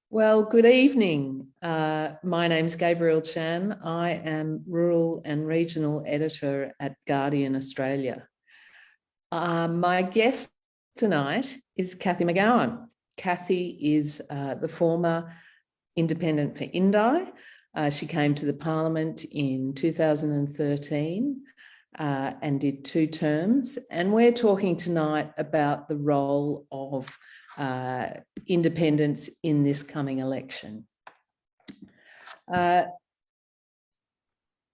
Well, good evening. My name's Gabrielle Chan. I am Rural and Regional Editor at Guardian Australia. My guest tonight is Cathy McGowan. Cathy is the former independent for Indi. She came to the Parliament in 2013 and did 2 terms. And we're talking tonight about the role of independents in this coming election. I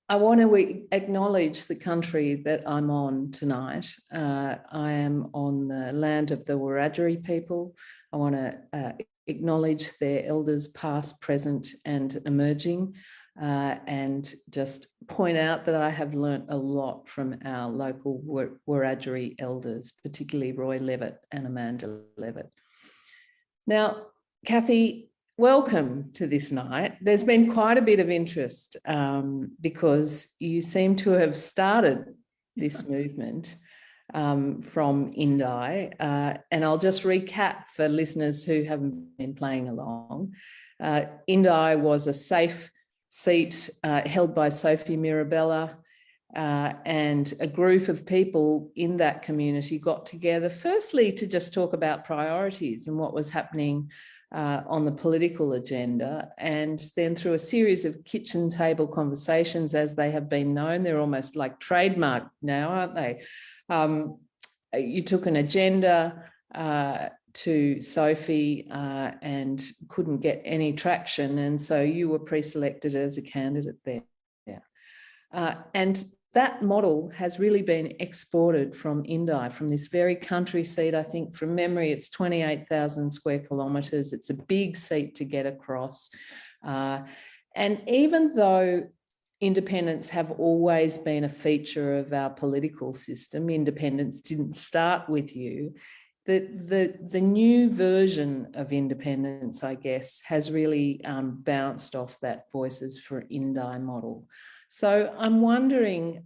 want to acknowledge the country that I'm on tonight. I am on the land of the Wiradjuri people. I want to acknowledge their elders past, present and emerging, and just point out that I have learnt a lot from our local Wiradjuri elders, particularly Roy Levitt and Amanda Levitt. Now, Cathy, welcome to this night. There's been quite a bit of interest because you seem to have started this movement from Indi. And I'll just recap for listeners who haven't been playing along. Indi was a safe seat held by Sophie Mirabella, and a group of people in that community got together, firstly, to just talk about priorities and what was happening on the political agenda. And then through a series of kitchen table conversations, as they have been known, they're almost like trademarked now, aren't they? You took an agenda to Sophie and couldn't get any traction. And so you were pre-selected as a candidate there. And that model has really been exported from Indi, from this very country seat. I think from memory, it's 28,000 square kilometres. It's a big seat to get across. And even though independents have always been a feature of our political system, independents didn't start with you, the new version of independence, I guess, has really bounced off that Voices for Indi model. So I'm wondering,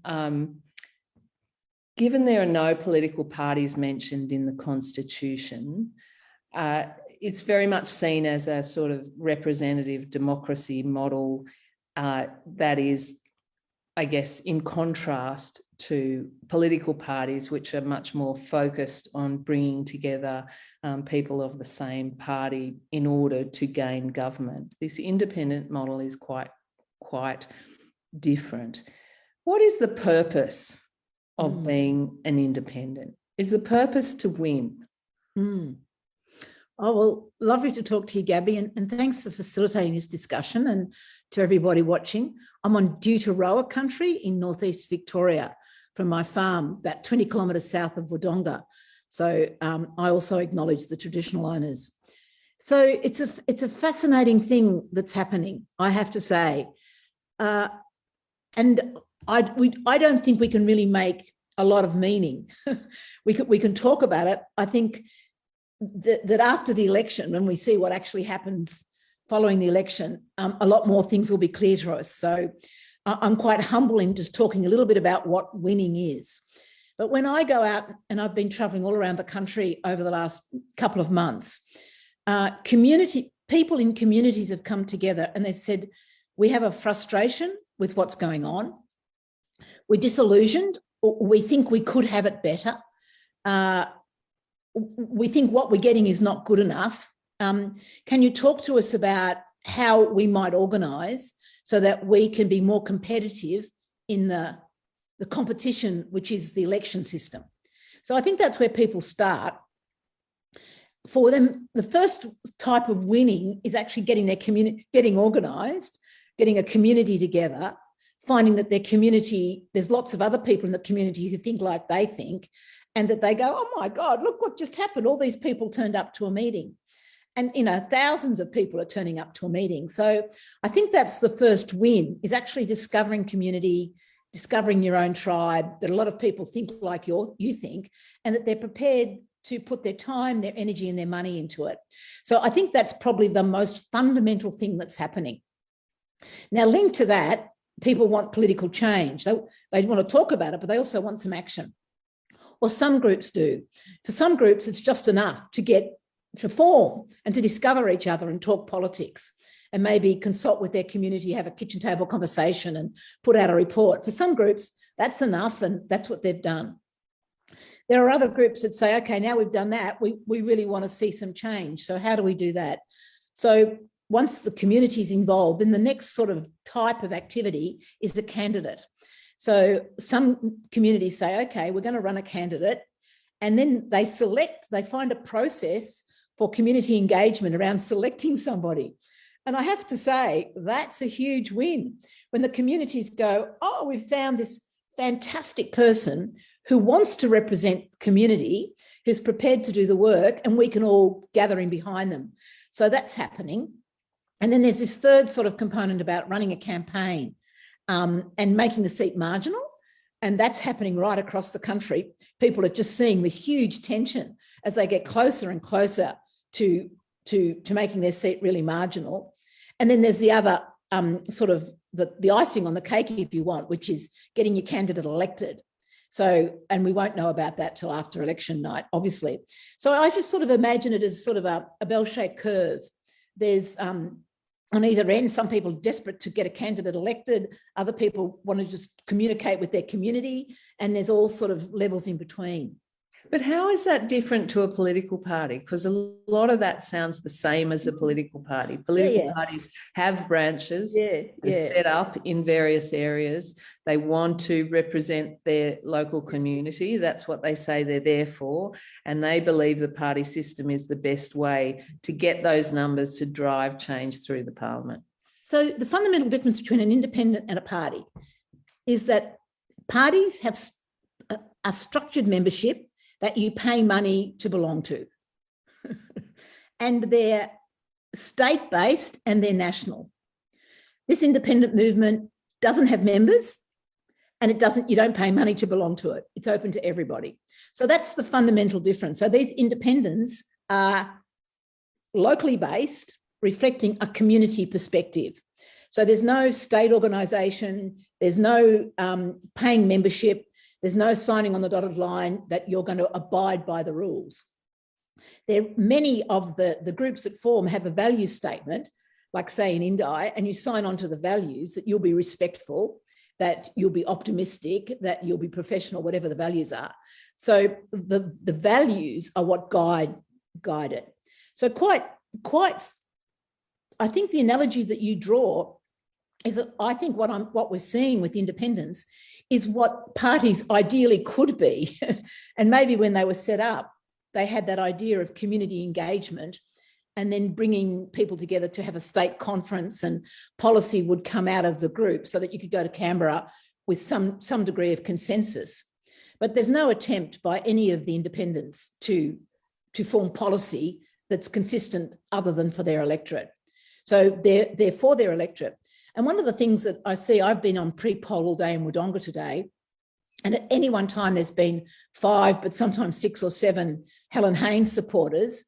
given there are no political parties mentioned in the Constitution, it's very much seen as a sort of representative democracy model that is, I guess, in contrast to political parties, which are much more focused on bringing together people of the same party in order to gain government. This independent model is quite different. What is the purpose of being an independent? Is the purpose to win? Oh, well, lovely to talk to you, Gabby, and thanks for facilitating this discussion, and to everybody watching. I'm on Deuteroa country in northeast Victoria from my farm, about 20 kilometres south of Wodonga. So I also acknowledge the traditional owners. So it's a fascinating thing that's happening, I have to say. And I don't think we can really make a lot of meaning. we can talk about it. I think that after the election, when we see what actually happens following the election, a lot more things will be clear to us. So I'm quite humble in just talking a little bit about what winning is. But when I go out, and I've been travelling all around the country over the last couple of months, people in communities have come together and they've said, we have a frustration with what's going on. We're disillusioned. We think we could have it better. We think what we're getting is not good enough. Can you talk to us about how we might organise so that we can be more competitive in the competition, which is the election system? So I think that's where people start. For them, the first type of winning is actually getting their community, getting organised, getting a community together, finding that their community, there's lots of other people in the community who think like they think, and that they go, oh my God, look what just happened. All these people turned up to a meeting. And, you know, thousands of people are turning up to a meeting. So I think that's the first win, is actually discovering community, discovering your own tribe, that a lot of people think like you think, and that they're prepared to put their time, their energy and their money into it. So I think that's probably the most fundamental thing that's happening. Now, linked to that, people want political change. They want to talk about it, but they also want some action. Or some groups do. For some groups, it's just enough to get form and to discover each other and talk politics and maybe consult with their community, have a kitchen table conversation and put out a report. For some groups, that's enough, and that's what they've done. There are other groups that say, okay, now we've done that, we really want to see some change. So how do we do that? So once the community is involved, then the next sort of type of activity is a candidate. So some communities say, okay, we're going to run a candidate, and then they find a process for community engagement around selecting somebody. And I have to say, that's a huge win. When the communities go, oh, we've found this fantastic person who wants to represent community, who's prepared to do the work, and we can all gather in behind them. So that's happening. And then there's this third sort of component about running a campaign and making the seat marginal. And that's happening right across the country. People are just seeing the huge tension as they get closer and closer to making their seat really marginal. And then there's the other sort of the icing on the cake, if you want, which is getting your candidate elected. So, and we won't know about that till after election night, obviously. So I just sort of imagine it as sort of a bell-shaped curve. There's on either end, some people are desperate to get a candidate elected, other people want to just communicate with their community, and there's all sort of levels in between. But how is that different to a political party? Because a lot of that sounds the same as a political party. Political parties have branches set up in various areas. They want to represent their local community. That's what they say they're there for. And they believe the party system is the best way to get those numbers to drive change through the parliament. So the fundamental difference between an independent and a party is that parties have a structured membership that you pay money to belong to. And they're state-based and they're national. This independent movement doesn't have members, and you don't pay money to belong to it. It's open to everybody. So that's the fundamental difference. So these independents are locally based, reflecting a community perspective. So there's no state organisation, there's no paying membership, there's no signing on the dotted line that you're going to abide by the rules. Many of the groups that form have a value statement, like say in Indi, and you sign on to the values that you'll be respectful, that you'll be optimistic, that you'll be professional, whatever the values are. So the values are what guide it. So quite, I think the analogy that you draw is that I think what we're seeing with independence is what parties ideally could be. And maybe when they were set up, they had that idea of community engagement and then bringing people together to have a state conference, and policy would come out of the group so that you could go to Canberra with some degree of consensus. But there's no attempt by any of the independents to form policy that's consistent other than for their electorate. So they're for their electorate. And one of the things that I see, I've been on pre-poll all day in Wodonga today, and at any one time there's been 5, but sometimes 6 or 7 Helen Haynes supporters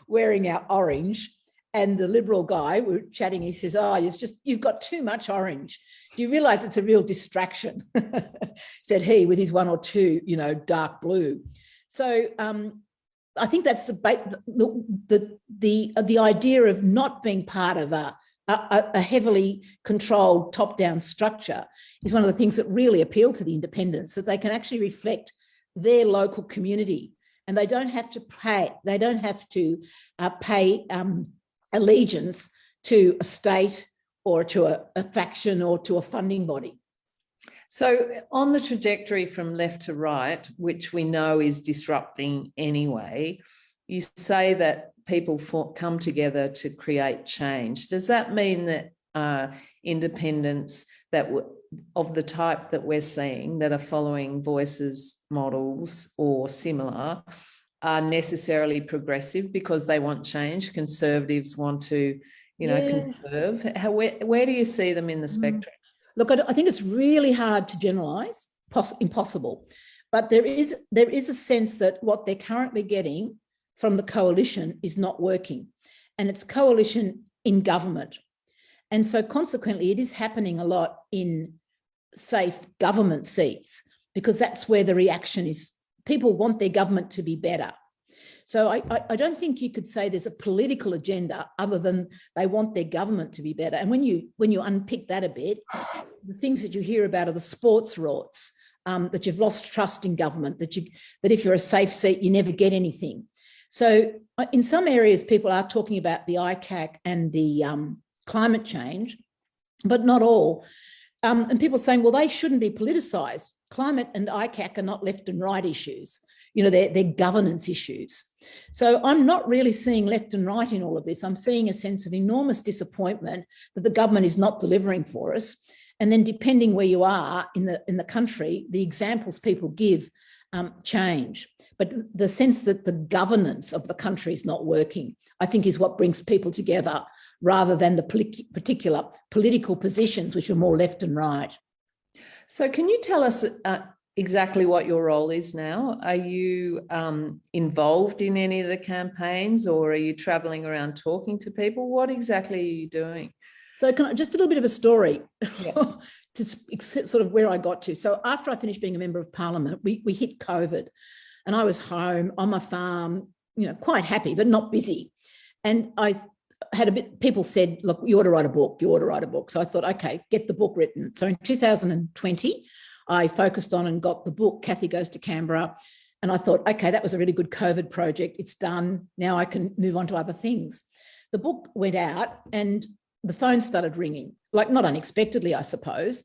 wearing our orange. And the Liberal guy, we were chatting, he says, oh, you've got too much orange. Do you realise it's a real distraction? Said he, with his 1 or 2, dark blue. So I think that's the idea of not being part of a heavily controlled top-down structure is one of the things that really appeal to the independents, that they can actually reflect their local community, and they don't have to pay allegiance to a state or to a faction or to a funding body. So on the trajectory from left to right, which we know is disrupting anyway, you say that people come together to create change. Does that mean that independents of the type that we're seeing that are following Voices models or similar are necessarily progressive because they want change? Conservatives want to, conserve. Where do you see them in the spectrum? Look, I think it's really hard to generalise, impossible. But there is a sense that what they're currently getting from the coalition is not working, and it's coalition in government. And so consequently, it is happening a lot in safe government seats, because that's where the reaction is. People want their government to be better. So I don't think you could say there's a political agenda other than they want their government to be better. And when you unpick that a bit, the things that you hear about are the sports rorts, that you've lost trust in government, that if you're a safe seat, you never get anything. So in some areas, people are talking about the ICAC and the climate change, but not all. And people are saying, well, they shouldn't be politicised. Climate and ICAC are not left and right issues. You know, they're governance issues. So I'm not really seeing left and right in all of this. I'm seeing a sense of enormous disappointment that the government is not delivering for us. And then depending where you are in the country, the examples people give change. But the sense that the governance of the country is not working, I think, is what brings people together rather than the particular political positions, which are more left and right. So can you tell us exactly what your role is now? Are you involved in any of the campaigns, or are you travelling around talking to people? What exactly are you doing? So just a little bit of a story, Yeah. to sort of where I got to. So after I finished being a member of parliament, we hit COVID, and I was home on my farm, you know, quite happy, but not busy. And I had people said, look, you ought to write a book, you ought to write a book. So I thought, okay, get the book written. So in 2020, I focused on and got the book, Cathy Goes to Canberra. And I thought, okay, that was a really good COVID project. It's done. Now I can move on to other things. The book went out and the phone started ringing, like not unexpectedly, I suppose.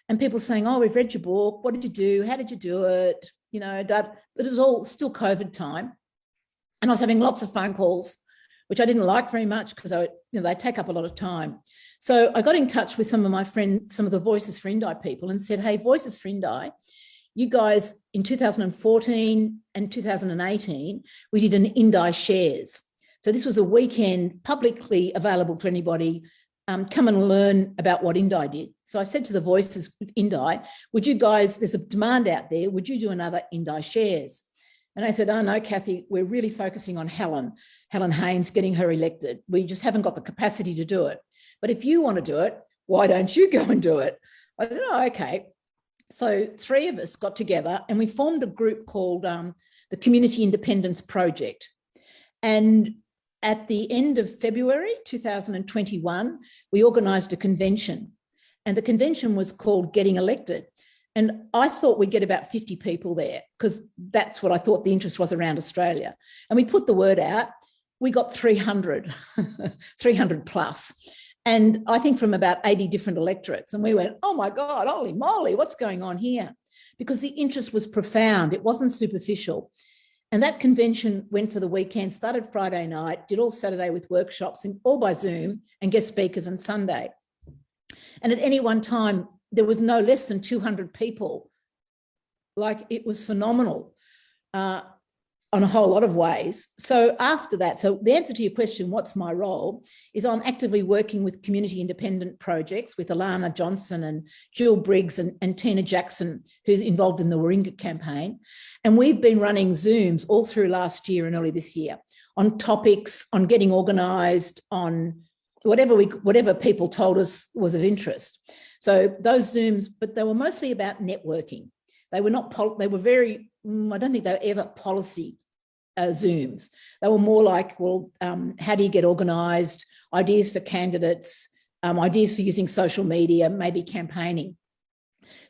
And people saying, oh, we've read your book. What did you do? How did you do it? You know, but it was all still COVID time. And I was having lots of phone calls, which I didn't like very much because they take up a lot of time. So I got in touch with some of my friends, some of the Voices for Indi people, and said, hey, Voices for Indi, you guys in 2014 and 2018, we did an Indi Shares. So this was a weekend publicly available to anybody. Come and learn about what Indi did. So I said to the Voices Indi, would you guys, there's a demand out there, would you do another Indi Shares? And I said, oh no, Cathy, we're really focusing on Helen Haynes, getting her elected. We just haven't got the capacity to do it. But if you want to do it, why don't you go and do it? I said, oh, okay. So 3 of us got together and we formed a group called the Community Independence Project. And at the end of February 2021, we organised a convention, and the convention was called Getting Elected. And I thought we'd get about 50 people there because that's what I thought the interest was around Australia. And we put the word out. We got 300, 300 plus. And I think from about 80 different electorates. And we went, oh my God, holy moly, what's going on here? Because the interest was profound. It wasn't superficial. And that convention went for the weekend, started Friday night, did all Saturday with workshops and all by Zoom and guest speakers on Sunday. And at any one time, there was no less than 200 people. Like, it was phenomenal on a whole lot of ways. So after that, so the answer to your question, what's my role, is I'm actively working with community independent projects with Alana Johnson and Jill Briggs and Tina Jackson, who's involved in the Warringah campaign. And we've been running Zooms all through last year and early this year on topics, on getting organised, on whatever people told us was of interest. So those Zooms, but they were mostly about networking. They were not, they were very, I don't think they were ever policy Zooms. They were more like, well, how do you get organised, ideas for candidates, ideas for using social media, maybe campaigning.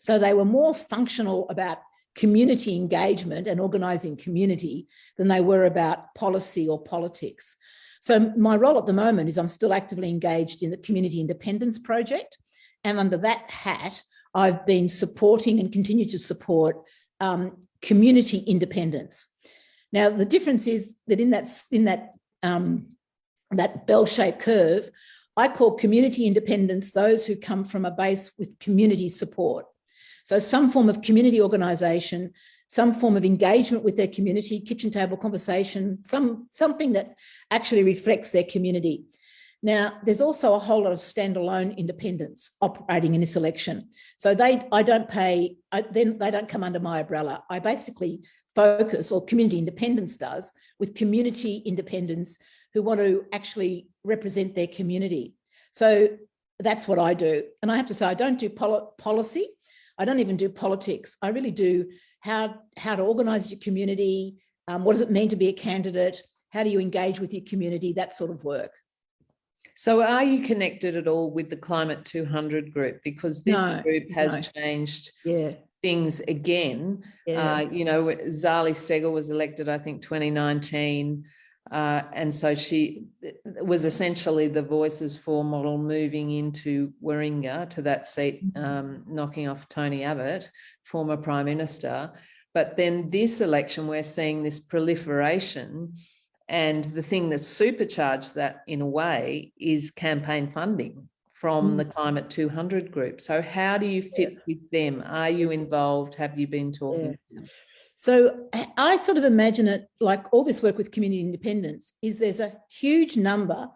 So they were more functional about community engagement and organising community than they were about policy or politics. So my role at the moment is I'm still actively engaged in the Community Independence Project. And under that hat, I've been supporting and continue to support community independence. Now, the difference is that in that bell-shaped curve, I call community independence those who come from a base with community support. So some form of community organisation, some form of engagement with their community, kitchen table conversation, something that actually reflects their community. Now, there's also a whole lot of standalone independents operating in this election. So they don't come under my umbrella. I basically focus, or community independence does, with community independents who want to actually represent their community. So that's what I do. And I have to say, I don't do policy. I don't even do politics. I really do how to organise your community, What does it mean to be a candidate? How do you engage with your community? That sort of work. So are you connected at all with the Climate 200 group? Because this group has changed things again. You know, Zali Steggall was elected, I think, 2019. And so she was essentially the Voices for model moving into Warringah to that seat, knocking off Tony Abbott, former Prime Minister. But then this election, we're seeing this proliferation. And the thing that supercharged that in a way is campaign funding from the Climate 200 group. So how do you fit with them? Are you involved? Have you been talking to them? So I sort of imagine it like all this work with community independence is there's a huge number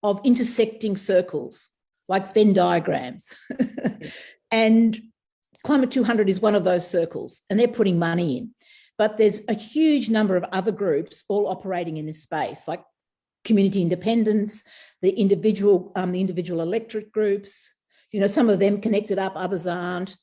of intersecting circles, like Venn diagrams. And Climate 200 is one of those circles, and they're putting money in. But there's a huge number of other groups all operating in this space, like community independence, the individual electorate groups. You know, some of them connected up, others aren't.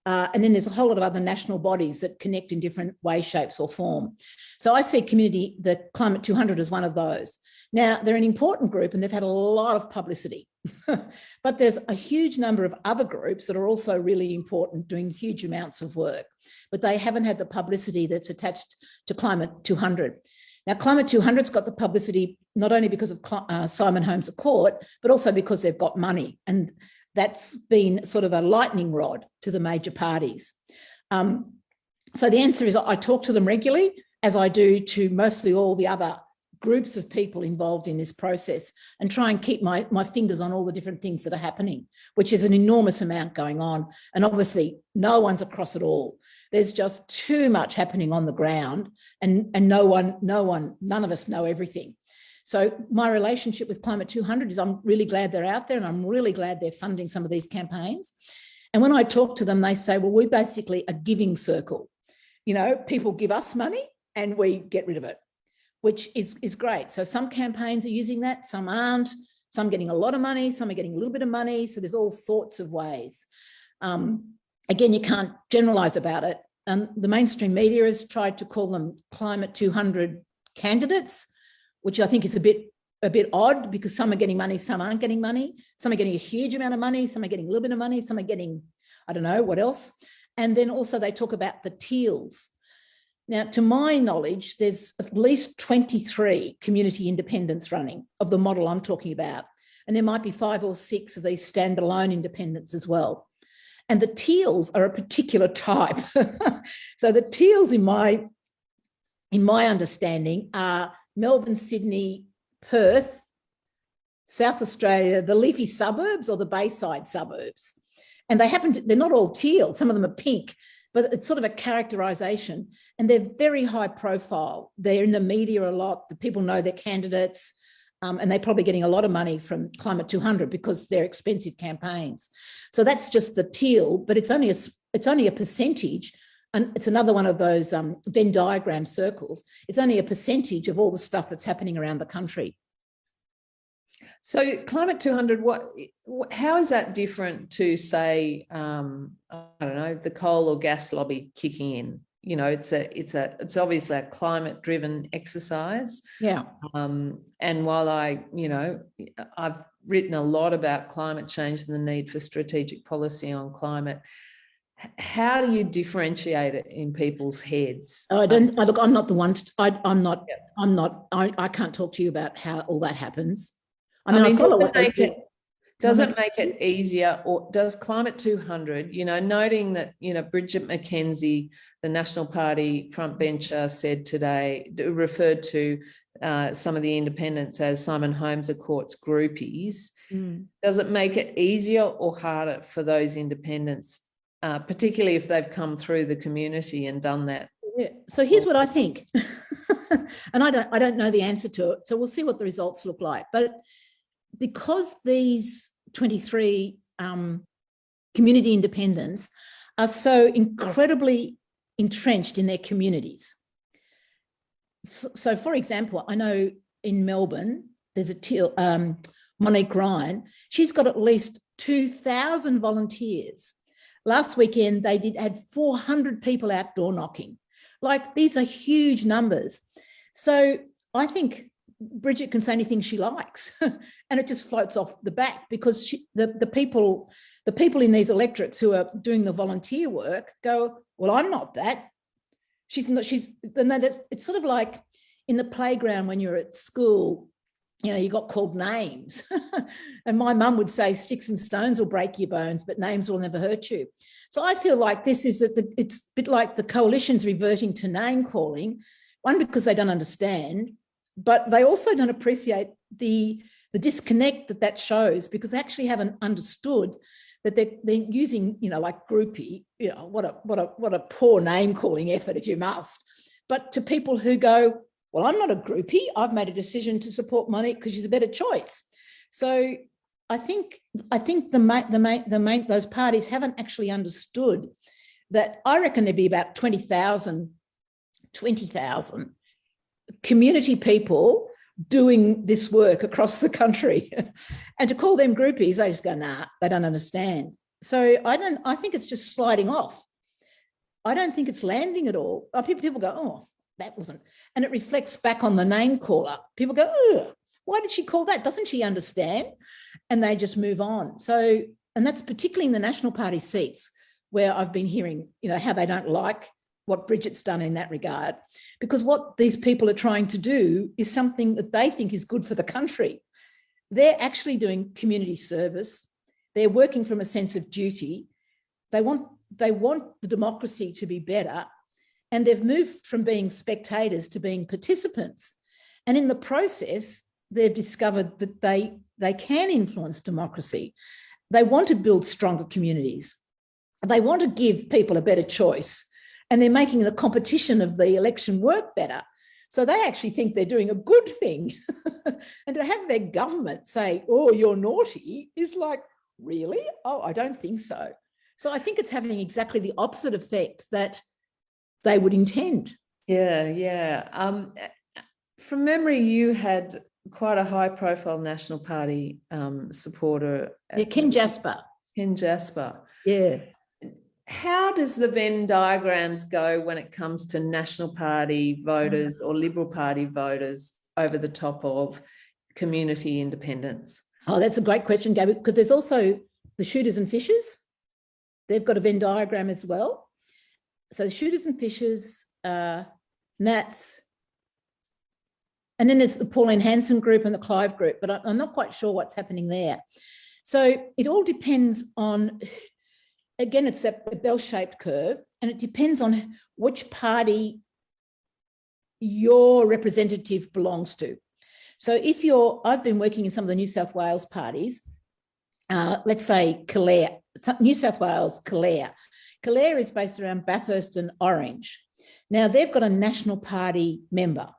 And then there's a whole lot of other national bodies that connect in different ways, shapes or form. So I see the Climate 200 as one of those. Now, they're an important group and they've had a lot of publicity, but there's a huge number of other groups that are also really important, doing huge amounts of work, but they haven't had the publicity that's attached to Climate 200. Now, Climate 200's got the publicity not only because of Simon Holmes à Court, but also because they've got money. And that's been sort of a lightning rod to the major parties. So the answer is I talk to them regularly, as I do to mostly all the other groups of people involved in this process, and try and keep my fingers on all the different things that are happening, which is an enormous amount going on. And obviously no one's across it all. There's just too much happening on the ground, and none of us know everything. So my relationship with Climate 200 is I'm really glad they're out there, and I'm really glad they're funding some of these campaigns. And when I talk to them, they say, well, we're basically a giving circle. You know, people give us money and we get rid of it, which is great. So some campaigns are using that, some aren't, some getting a lot of money, some are getting a little bit of money. So there's all sorts of ways. Again, you can't generalize about it. The mainstream media has tried to call them Climate 200 candidates, which I think is a bit odd, because some are getting money, some aren't getting money. Some are getting a huge amount of money, some are getting a little bit of money, some are getting, I don't know, what else. And then also they talk about the teals. Now, to my knowledge, there's at least 23 community independents running of the model I'm talking about. And there might be 5 or 6 of these standalone independents as well. And the teals are a particular type. So the teals, in my understanding, are Melbourne, Sydney, Perth, South Australia, the leafy suburbs or the Bayside suburbs. And they're not all teal, some of them are pink, but it's sort of a characterisation, and they're very high profile. They're in the media a lot, the people know their candidates, and they're probably getting a lot of money from Climate 200 because they're expensive campaigns. So that's just the teal, but it's only a percentage. And it's another one of those Venn diagram circles. It's only a percentage of all the stuff that's happening around the country. So Climate 200, how is that different to, say, I don't know, the coal or gas lobby kicking in? You know, it's obviously a climate-driven exercise. Yeah. And while I've written a lot about climate change and the need for strategic policy on climate, how do you differentiate it in people's heads? Look, I'm not the one. I can't talk to you about how all that happens. I mean, does it make it easier, or does Climate 200, noting that, Bridget McKenzie, the National Party frontbencher, said today, referred to some of the independents as Simon Holmes à Court's groupies. Does it make it easier or harder for those independents, particularly if they've come through the community and done that? Yeah. So here's what I think, and I don't know the answer to it. So we'll see what the results look like. But because these 23 community independents are so incredibly entrenched in their communities. So for example, I know in Melbourne, there's Monique Ryan. She's got at least 2,000 volunteers. Last weekend, they had 400 people outdoor knocking. Like, these are huge numbers. So I think Bridget can say anything she likes and it just floats off the back, because the people in these electorates who are doing the volunteer work go, well, I'm not that. It's sort of like in the playground when you're at school, you got called names. And my mum would say, sticks and stones will break your bones, but names will never hurt you. So I feel like it's a bit like the coalition's reverting to name calling, one, because they don't understand, but they also don't appreciate the disconnect that shows, because they actually haven't understood that they're using, like groupie, what a poor name calling effort, if you must. But to people who go, well, I'm not a groupie, I've made a decision to support Monique because she's a better choice. So I think those parties haven't actually understood that. I reckon there'd be about 20,000 community people doing this work across the country. And to call them groupies, they just go, nah, they don't understand. So I think it's just sliding off. I don't think it's landing at all. People go, oh, that wasn't. And it reflects back on the name caller. People go, oh, why did she call that? Doesn't she understand? And they just move on. So, and that's particularly in the National Party seats where I've been hearing, how they don't like what Bridget's done in that regard, because what these people are trying to do is something that they think is good for the country. They're actually doing community service. They're working from a sense of duty. They want the democracy to be better, and they've moved from being spectators to being participants. And in the process, they've discovered that they can influence democracy. They want to build stronger communities. They want to give people a better choice. And they're making the competition of the election work better. So they actually think they're doing a good thing. And to have their government say, oh, you're naughty, is like, really? Oh, I don't think so. So I think it's having exactly the opposite effect that they would intend. Yeah. From memory, you had quite a high-profile National Party supporter. Yeah, Ken Jasper. Yeah. How does the Venn diagrams go when it comes to National Party voters or Liberal Party voters over the top of community independence? Oh, that's a great question, Gabby, because there's also the shooters and fishers. They've got a Venn diagram as well. So shooters and fishers, Nats, and then there's the Pauline Hanson group and the Clive group, but I'm not quite sure what's happening there. So it all depends on, again, it's a bell-shaped curve, and it depends on which party your representative belongs to. So I've been working in some of the New South Wales parties, let's say Calare, New South Wales, Calare. Calare is based around Bathurst and Orange. Now, they've got a National Party member.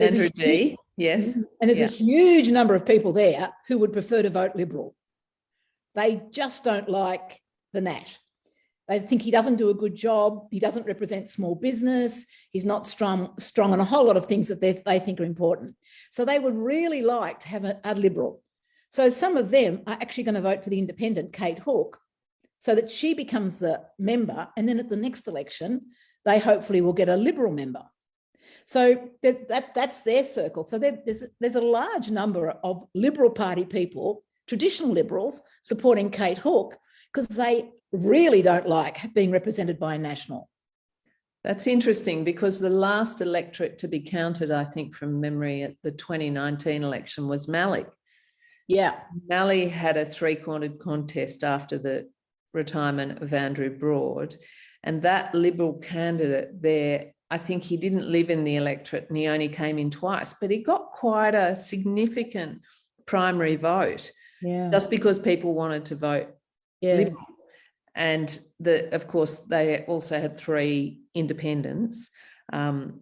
Andrew G, yes. And there's a huge number of people there who would prefer to vote Liberal. They just don't like the Nat. They think he doesn't do a good job. He doesn't represent small business. He's not strong on a whole lot of things that they think are important. So they would really like to have a Liberal. So some of them are actually going to vote for the independent, Kate Hawke, so that she becomes the member. And then at the next election, they hopefully will get a Liberal member. So that's their circle. So there's a large number of Liberal Party people, traditional Liberals, supporting Kate Hawke because they really don't like being represented by a National. That's interesting because the last electorate to be counted, I think from memory at the 2019 election was Mallee. Yeah. Mallee had a three-cornered contest after the retirement of Andrew Broad, and that Liberal candidate there, I think he didn't live in the electorate and he only came in twice, but he got quite a significant primary vote just because people wanted to vote Liberal. And of course, they also had three independents, a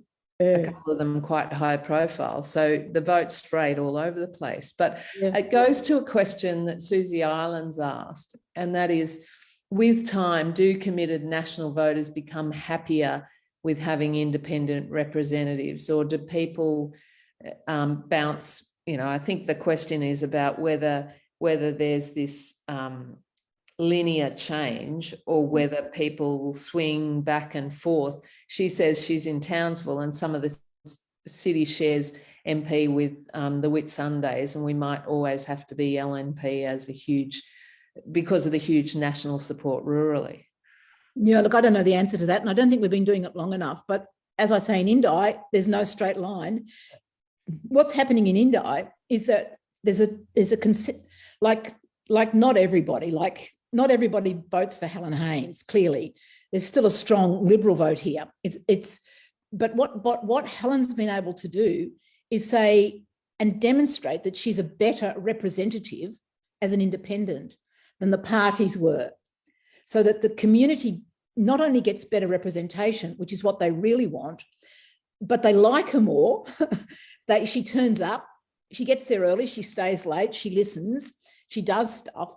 couple of them quite high profile. So the votes strayed all over the place. But it goes to a question that Susie Ireland's asked, and that is, with time, do committed national voters become happier with having independent representatives, or do people bounce? I think the question is about whether there's this linear change or whether people will swing back and forth. She says she's in Townsville and some of the city shares MP with the Whitsundays, and we might always have to be LNP as a huge, because of the huge national support rurally. Yeah, look, I don't know the answer to that, and I don't think we've been doing it long enough. But as I say, in Indi, there's no straight line. What's happening in Indi is that there's a not everybody votes for Helen Haines. Clearly, there's still a strong Liberal vote here. But what Helen's been able to do is say and demonstrate that she's a better representative as an independent than the parties were, so that the community not only gets better representation, which is what they really want, but they like her more. She turns up, she gets there early, she stays late, she listens, she does stuff.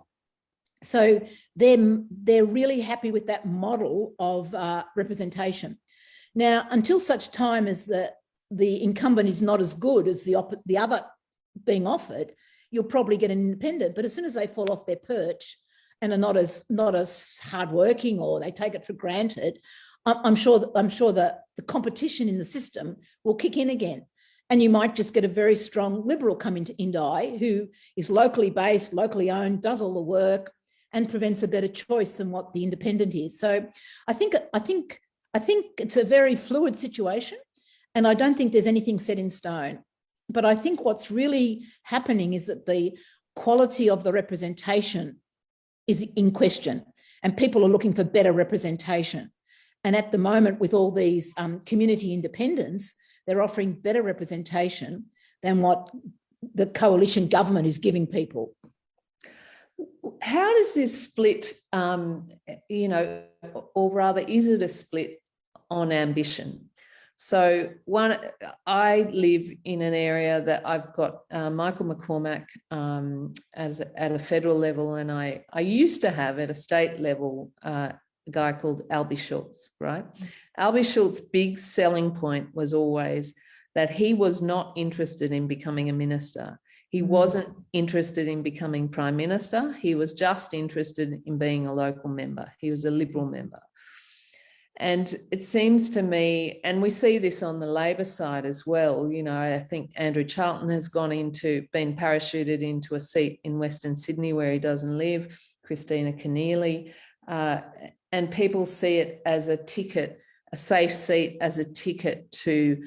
So they're really happy with that model of representation. Now, until such time as the incumbent is not as good as the other being offered, you'll probably get an independent. But as soon as they fall off their perch and are not as hardworking, or they take it for granted, I'm sure that the competition in the system will kick in again. And you might just get a very strong Liberal come into Indi who is locally based, locally owned, does all the work, and prevents a better choice than what the independent is. So I think it's a very fluid situation, and I don't think there's anything set in stone. But I think what's really happening is that the quality of the representation is in question, and people are looking for better representation. And at the moment, with all these community independents, they're offering better representation than what the coalition government is giving people. How does this split, or rather, is it a split on ambition? So I live in an area that I've got Michael McCormack at a federal level, and I used to have at a state level a guy called Albie Schultz, right? Albie Schultz's big selling point was always that he was not interested in becoming a minister. He wasn't interested in becoming Prime Minister. He was just interested in being a local member. He was a Liberal member. And it seems to me, and we see this on the Labor side as well, I think Andrew Charlton has been parachuted into a seat in Western Sydney where he doesn't live, Christina Keneally, and people see it as a ticket, a safe seat, as a ticket to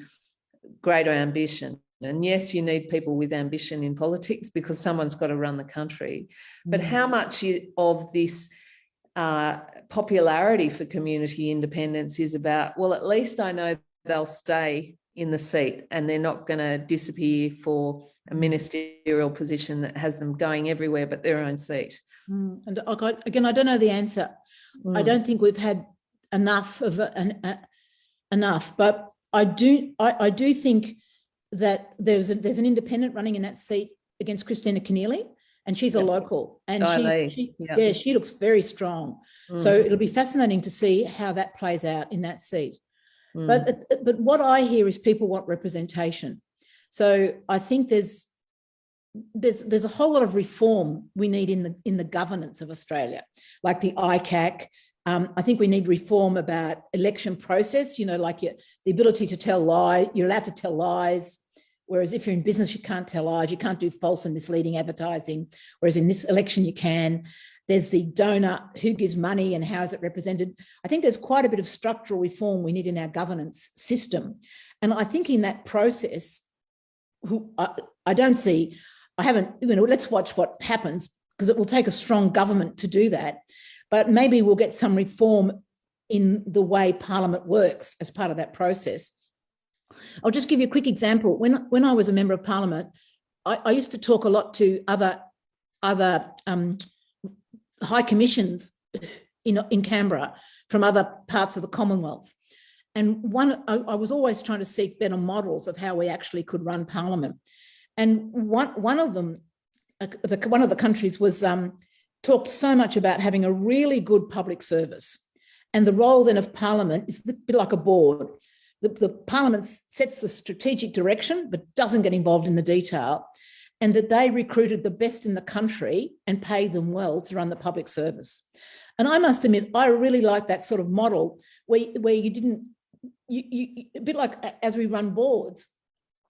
greater ambition. And yes, you need people with ambition in politics because someone's got to run the country. But how much of this popularity for community independence is about, well, at least I know they'll stay in the seat and they're not going to disappear for a ministerial position that has them going everywhere but their own seat. And again, I don't know the answer. I don't think we've had enough of enough, but I do think that there's an independent running in that seat against Christina Keneally, and she's a local, and she looks very strong. So it'll be fascinating to see how that plays out in that seat. But what I hear is people want representation. So I think there's a whole lot of reform we need in the governance of Australia, like the ICAC. I think we need reform about election process, like the ability to tell lies. You're allowed to tell lies, whereas if you're in business, you can't tell lies. You can't do false and misleading advertising, whereas in this election, you can. There's the donor, who gives money and how is it represented. I think there's quite a bit of structural reform we need in our governance system. And I think in that process, let's watch what happens, because it will take a strong government to do that. But maybe we'll get some reform in the way Parliament works as part of that process. I'll just give you a quick example. When I was a member of Parliament, I used to talk a lot to other high commissions in Canberra from other parts of the Commonwealth. And I was always trying to seek better models of how we actually could run Parliament. And one of them, one of the countries was talked so much about having a really good public service. And the role then of Parliament is a bit like a board. The Parliament sets the strategic direction, but doesn't get involved in the detail. and that they recruited the best in the country and paid them well to run the public service. And I must admit, I really like that sort of model where you didn't, a bit like as we run boards,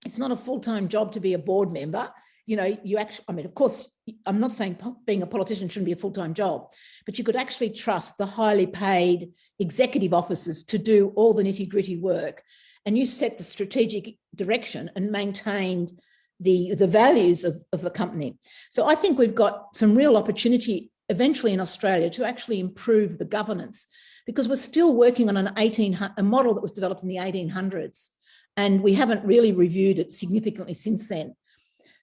it's not a full-time job to be a board member. You know, you actually, I mean, of course, I'm not saying being a politician shouldn't be a full-time job, but you could actually trust the highly paid executive officers to do all the nitty-gritty work. And you set the strategic direction and maintained the values of the company. So I think we've got some real opportunity eventually in Australia to actually improve the governance, because we're still working on a model that was developed in the 1800s, and we haven't really reviewed it significantly since then.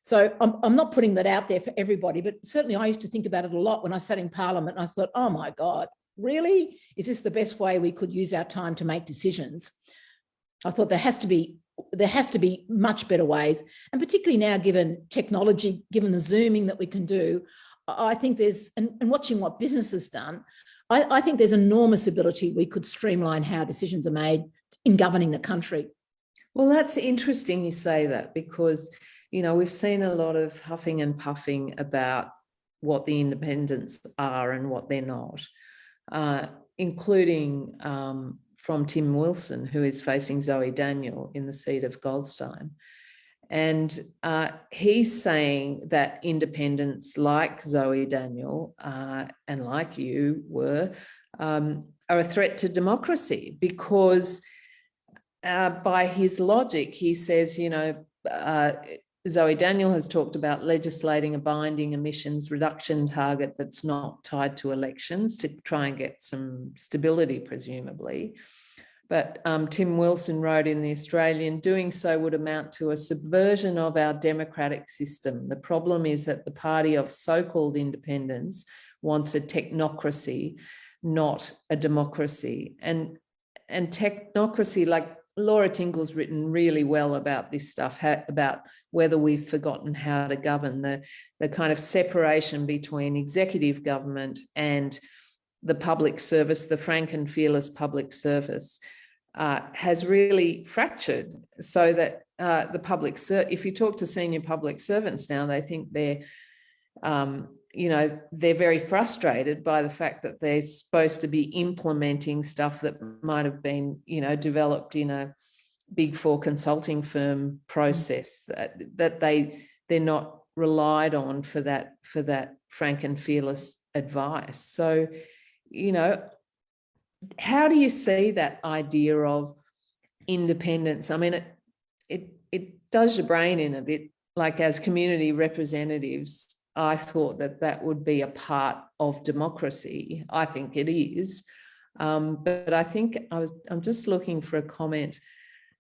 So I'm not putting that out there for everybody, but certainly I used to think about it a lot when I sat in Parliament, and I thought, oh my God, really? Is this the best way we could use our time to make decisions? I thought there has to be much better ways. And particularly now, given technology, given the Zooming that we can do, I think there's, and watching what business has done, I think there's enormous ability we could streamline how decisions are made in governing the country. Well, that's interesting you say that, because, you know, we've seen a lot of huffing and puffing about what the independents are and what they're not, including from Tim Wilson, who is facing Zoe Daniel in the seat of Goldstein. And he's saying that independents like Zoe Daniel and like you were are a threat to democracy, because by his logic, he says, you know, Zoe Daniel has talked about legislating a binding emissions reduction target that's not tied to elections to try and get some stability, presumably. But Tim Wilson wrote in The Australian, doing so would amount to a subversion of our democratic system. The problem is that the party of so-called independents wants a technocracy, not a democracy. And technocracy, like Laura Tingle's written really well about this stuff, about whether we've forgotten how to govern, the kind of separation between executive government and the public service, the frank and fearless public service. Has really fractured, so that the public, if you talk to senior public servants now, they think they're, you know, they're very frustrated by the fact that they're supposed to be implementing stuff that might have been, you know, developed in a Big Four consulting firm process, that they're not relied on for that frank and fearless advice. So, you know, how do you see that idea of independence? I mean, it does your brain in a bit. Like, as community representatives, I thought that would be a part of democracy. I think it is, but I think I'm just looking for a comment.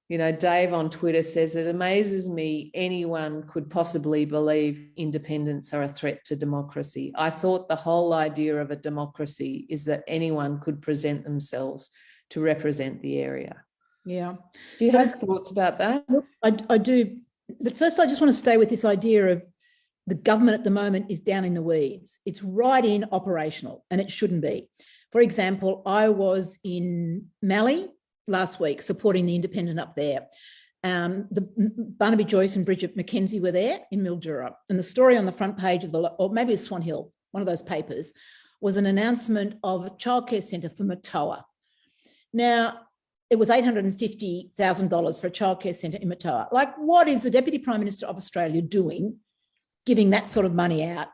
You know, Dave on Twitter says, it amazes me anyone could possibly believe independents are a threat to democracy. I thought the whole idea of a democracy is that anyone could present themselves to represent the area. Yeah. Do you have thoughts about that? I do. But first, I just want to stay with this idea of the government at the moment is down in the weeds. It's right in operational, and it shouldn't be. For example, I was in Mallee last week supporting the independent up there. Barnaby Joyce and Bridget McKenzie were there in Mildura, and the story on the front page of or maybe it's Swan Hill, one of those papers, was an announcement of a childcare centre for Matoa. Now, it was $850,000 for a childcare centre in Matoa. Like, what is the Deputy Prime Minister of Australia doing, giving that sort of money out?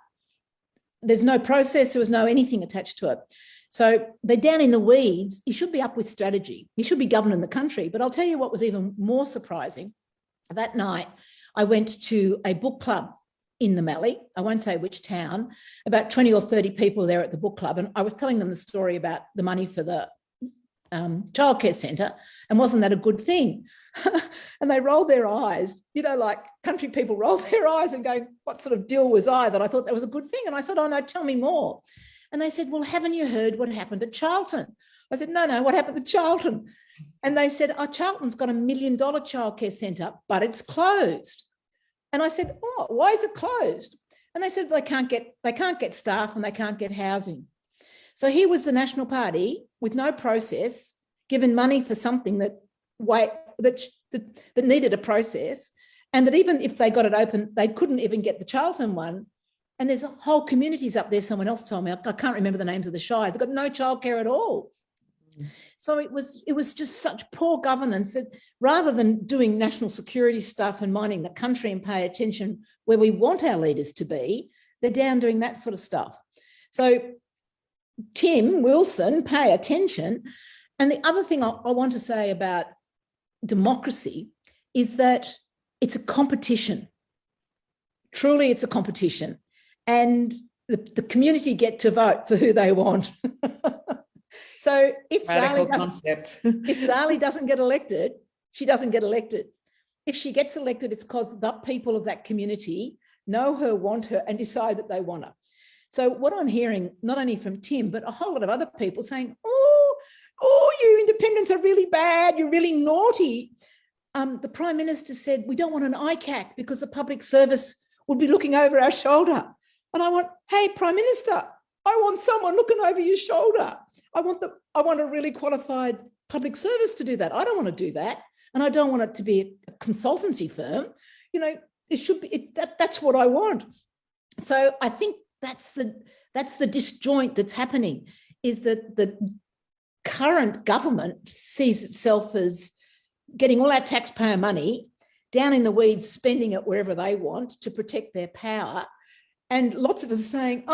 There's no process, there was no anything attached to it. So they're down in the weeds. He should be up with strategy. He should be governing the country. But I'll tell you what was even more surprising. That night, I went to a book club in the Mallee. I won't say which town. About 20 or 30 people there at the book club. And I was telling them the story about the money for the childcare centre, and wasn't that a good thing? And they rolled their eyes, you know, like country people roll their eyes and go, what sort of deal was I that I thought that was a good thing? And I thought, oh no, tell me more. And they said, well, haven't you heard what happened at Charlton? I said, no, what happened at Charlton? And they said, oh, Charlton's got $1 million childcare centre, but it's closed. And I said, oh, why is it closed? And they said they can't get staff and they can't get housing. So here was the National Party with no process, given money for something that needed a process, And that even if they got it open, they couldn't even get the Charlton one. And there's whole communities up there, someone else told me, I can't remember the names of the shires, they've got no childcare at all. So it was just such poor governance that rather than doing national security stuff and minding the country and pay attention where we want our leaders to be, they're down doing that sort of stuff. So Tim Wilson, pay attention. And the other thing I want to say about democracy is that it's a competition. Truly, it's a competition. And the community get to vote for who they want. So if Zali doesn't get elected, she doesn't get elected. If she gets elected, it's because the people of that community know her, want her, and decide that they want her. So what I'm hearing, not only from Tim, but a whole lot of other people saying, oh, you independents are really bad, you're really naughty. The Prime Minister said, we don't want an ICAC because the public service would be looking over our shoulder. And I want, hey, Prime Minister, I want someone looking over your shoulder. I want a really qualified public service to do that. I don't want to do that. And I don't want it to be a consultancy firm. You know, it should be, that's what I want. So I think that's the disjoint that's happening, is that the current government sees itself as getting all our taxpayer money down in the weeds, spending it wherever they want to protect their power. And lots of us are saying,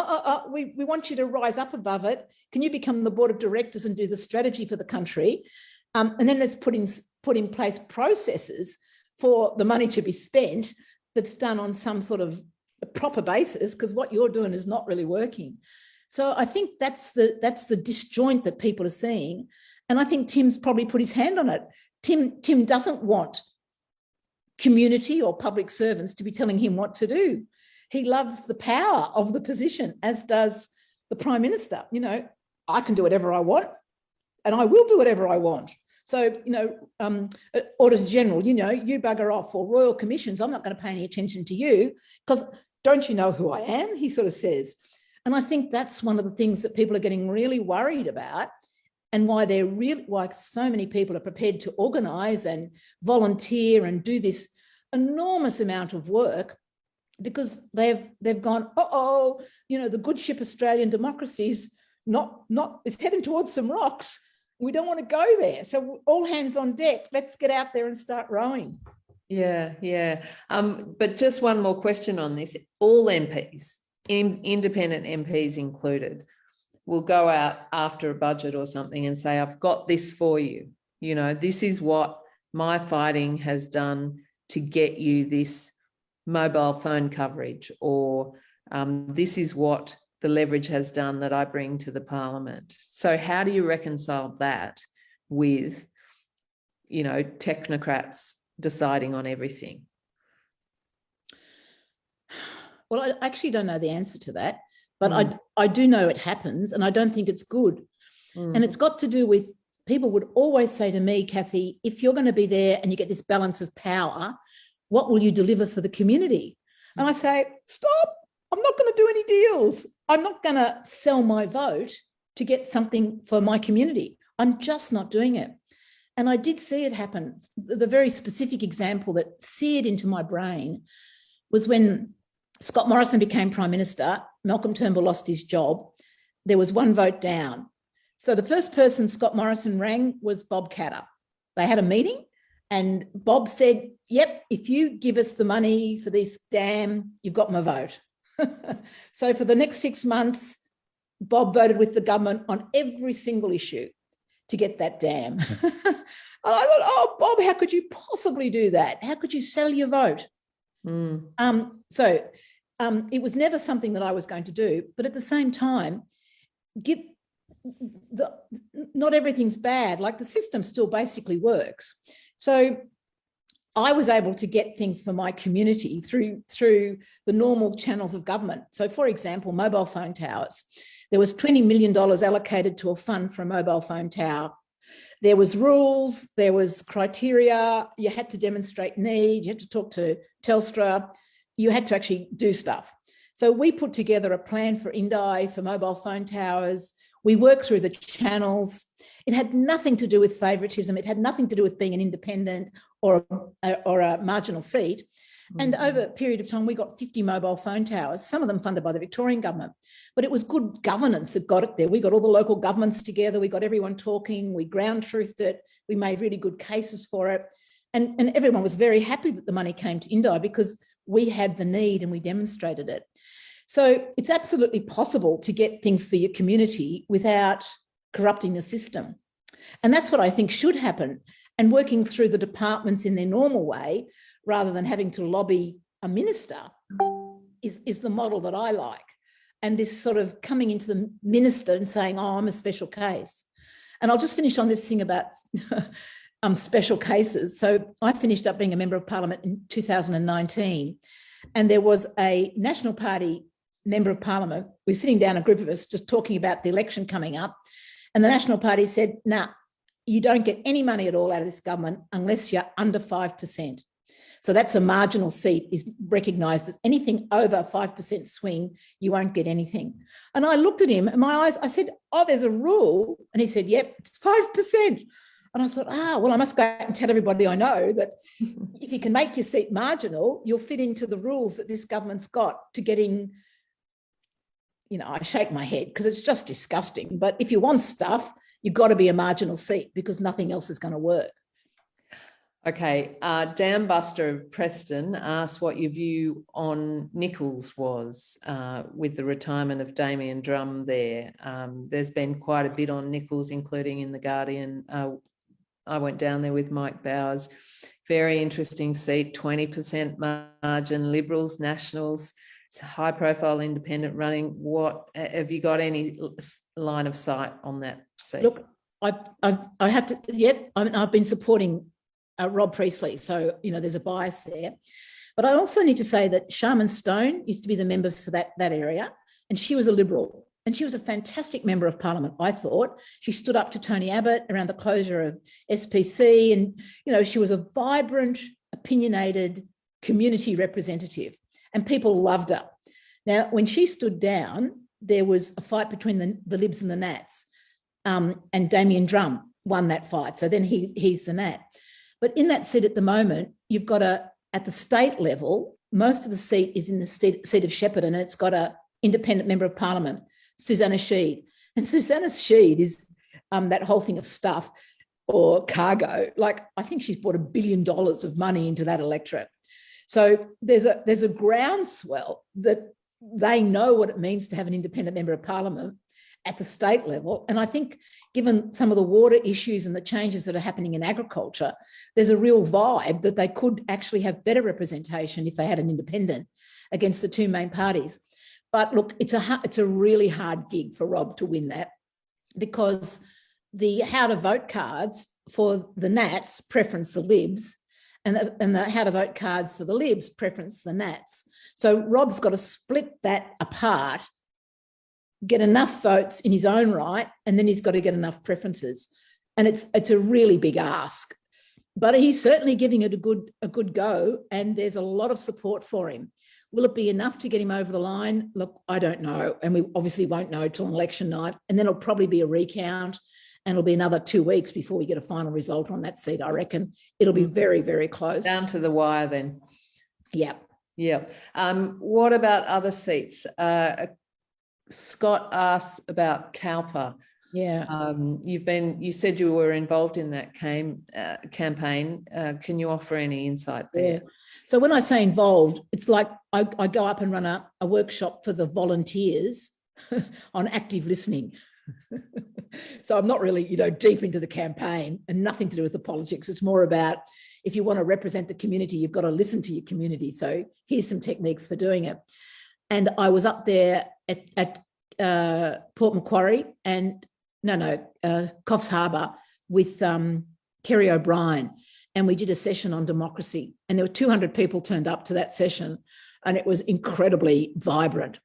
we want you to rise up above it. Can you become the board of directors and do the strategy for the country? And then let's put in place processes for the money to be spent that's done on some sort of a proper basis, because what you're doing is not really working. So I think that's the disjoint that people are seeing. And I think Tim's probably put his hand on it. Tim doesn't want community or public servants to be telling him what to do. He loves the power of the position, as does the Prime Minister. You know, I can do whatever I want and I will do whatever I want. So, you know, Orders General, you know, you bugger off, or Royal Commissions, I'm not going to pay any attention to you because don't you know who I am? He sort of says. And I think that's one of the things that people are getting really worried about, and why so many people are prepared to organise and volunteer and do this enormous amount of work, because they've gone, you know, the good ship Australian democracy is it's heading towards some rocks. We don't want to go there. So all hands on deck, let's get out there and start rowing. Yeah. But just one more question on this. All MPs, independent MPs included, will go out after a budget or something and say, I've got this for you. You know, this is what my fighting has done to get you this mobile phone coverage, or this is what the leverage has done that I bring to the Parliament. So how do you reconcile that with, you know, technocrats deciding on everything? Well, I actually don't know the answer to that, but I do know it happens, and I don't think it's good. And it's got to do with, people would always say to me, Cathy, if you're going to be there and you get this balance of power, what will you deliver for the community? And I say, stop, I'm not going to do any deals. I'm not going to sell my vote to get something for my community. I'm just not doing it. And I did see it happen. The very specific example that seared into my brain was when Scott Morrison became Prime Minister, Malcolm Turnbull lost his job. There was one vote down. So the first person Scott Morrison rang was Bob Katter. They had a meeting and Bob said, yep, if you give us the money for this dam, you've got my vote. So for the next 6 months, Bob voted with the government on every single issue to get that dam. And I thought, oh, Bob, how could you possibly do that? How could you sell your vote? So it was never something that I was going to do. But at the same time, not everything's bad. Like, the system still basically works. So I was able to get things for my community through the normal channels of government. So, for example, mobile phone towers. There was $20 million allocated to a fund for a mobile phone tower. There was rules, there was criteria, you had to demonstrate need, you had to talk to Telstra, you had to actually do stuff. So we put together a plan for Indi, for mobile phone towers. We worked through the channels. It had nothing to do with favouritism. It had nothing to do with being an independent or a marginal seat. And over a period of time, we got 50 mobile phone towers, some of them funded by the Victorian government. But it was good governance that got it there. We got all the local governments together. We got everyone talking. We ground truthed it. We made really good cases for it. And everyone was very happy that the money came to Indi because we had the need and we demonstrated it. So it's absolutely possible to get things for your community without corrupting the system. And that's what I think should happen. And working through the departments in their normal way, rather than having to lobby a minister, is the model that I like. And this sort of coming into the minister and saying, oh, I'm a special case. And I'll just finish on this thing about special cases. So I finished up being a member of parliament in 2019, and there was a National Party member of parliament. We were sitting down, a group of us, just talking about the election coming up. And the National Party said, nah, you don't get any money at all out of this government unless you're under 5%. So that's a marginal seat, is recognised as anything over a 5% swing, you won't get anything. And I looked at him and my eyes, I said, oh, there's a rule. And he said, yep, it's 5%. And I thought, well, I must go out and tell everybody I know that if you can make your seat marginal, you'll fit into the rules that this government's got to getting, I shake my head because it's just disgusting. But if you want stuff, you've got to be a marginal seat because nothing else is going to work. Okay, Dan Buster of Preston asked what your view on Nichols was with the retirement of Damien Drum there. There's been quite a bit on Nichols, including in The Guardian. I went down there with Mike Bowers. Very interesting seat, 20% margin, Liberals, Nationals. It's a high-profile independent running. What have you got any line of sight on that seat? Look, I have to. Yep, I've been supporting Rob Priestley, so there's a bias there. But I also need to say that Sharman Stone used to be the members for that area, and she was a Liberal, and she was a fantastic member of Parliament. I thought she stood up to Tony Abbott around the closure of SPC, and she was a vibrant, opinionated community representative, and people loved her. Now, when she stood down, there was a fight between the Libs and the Nats, and Damien Drum won that fight. So then he's the Nat. But in that seat at the moment, you've got at the state level, most of the seat is in the seat of Shepparton, and it's got an independent member of parliament, Susanna Sheed. And Susanna Sheed is that whole thing of stuff or cargo. Like, I think she's brought $1 billion of money into that electorate. So there's a groundswell that they know what it means to have an independent member of parliament at the state level. And I think given some of the water issues and the changes that are happening in agriculture, there's a real vibe that they could actually have better representation if they had an independent against the two main parties. But look, it's a really hard gig for Rob to win that, because the how to vote cards for the Nats preference the Libs, and the how to vote cards for the Libs preference the Nats. So Rob's got to split that apart, get enough votes in his own right, and then he's got to get enough preferences. And it's a really big ask. But he's certainly giving it a good go, and there's a lot of support for him. Will it be enough to get him over the line? Look, I don't know. And we obviously won't know till election night. And then it'll probably be a recount, and it'll be another 2 weeks before we get a final result on that seat, I reckon. It'll be very, very close. Down to the wire then. Yeah. Yeah. What about other seats? Scott asks about Cowper. Yeah. You said you were involved in that campaign. Can you offer any insight there? Yeah. So when I say involved, it's like I go up and run a workshop for the volunteers on active listening. So I'm not really, deep into the campaign, and nothing to do with the politics. It's more about, if you want to represent the community, you've got to listen to your community. So here's some techniques for doing it. And I was up there at Port Macquarie and Coffs Harbour with Kerry O'Brien, and we did a session on democracy, and there were 200 people turned up to that session, and it was incredibly vibrant.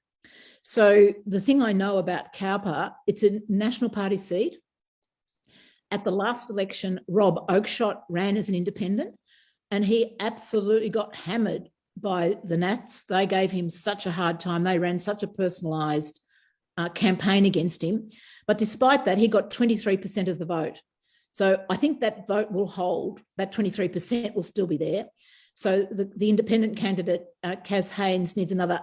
So the thing I know about Cowper, it's a National Party seat. At the last election, Rob Oakeshott ran as an independent, and he absolutely got hammered by the Nats. They gave him such a hard time. They ran such a personalised campaign against him. But despite that, he got 23% of the vote. So I think that vote will hold, that 23% will still be there. So the independent candidate, Kaz Haynes, needs another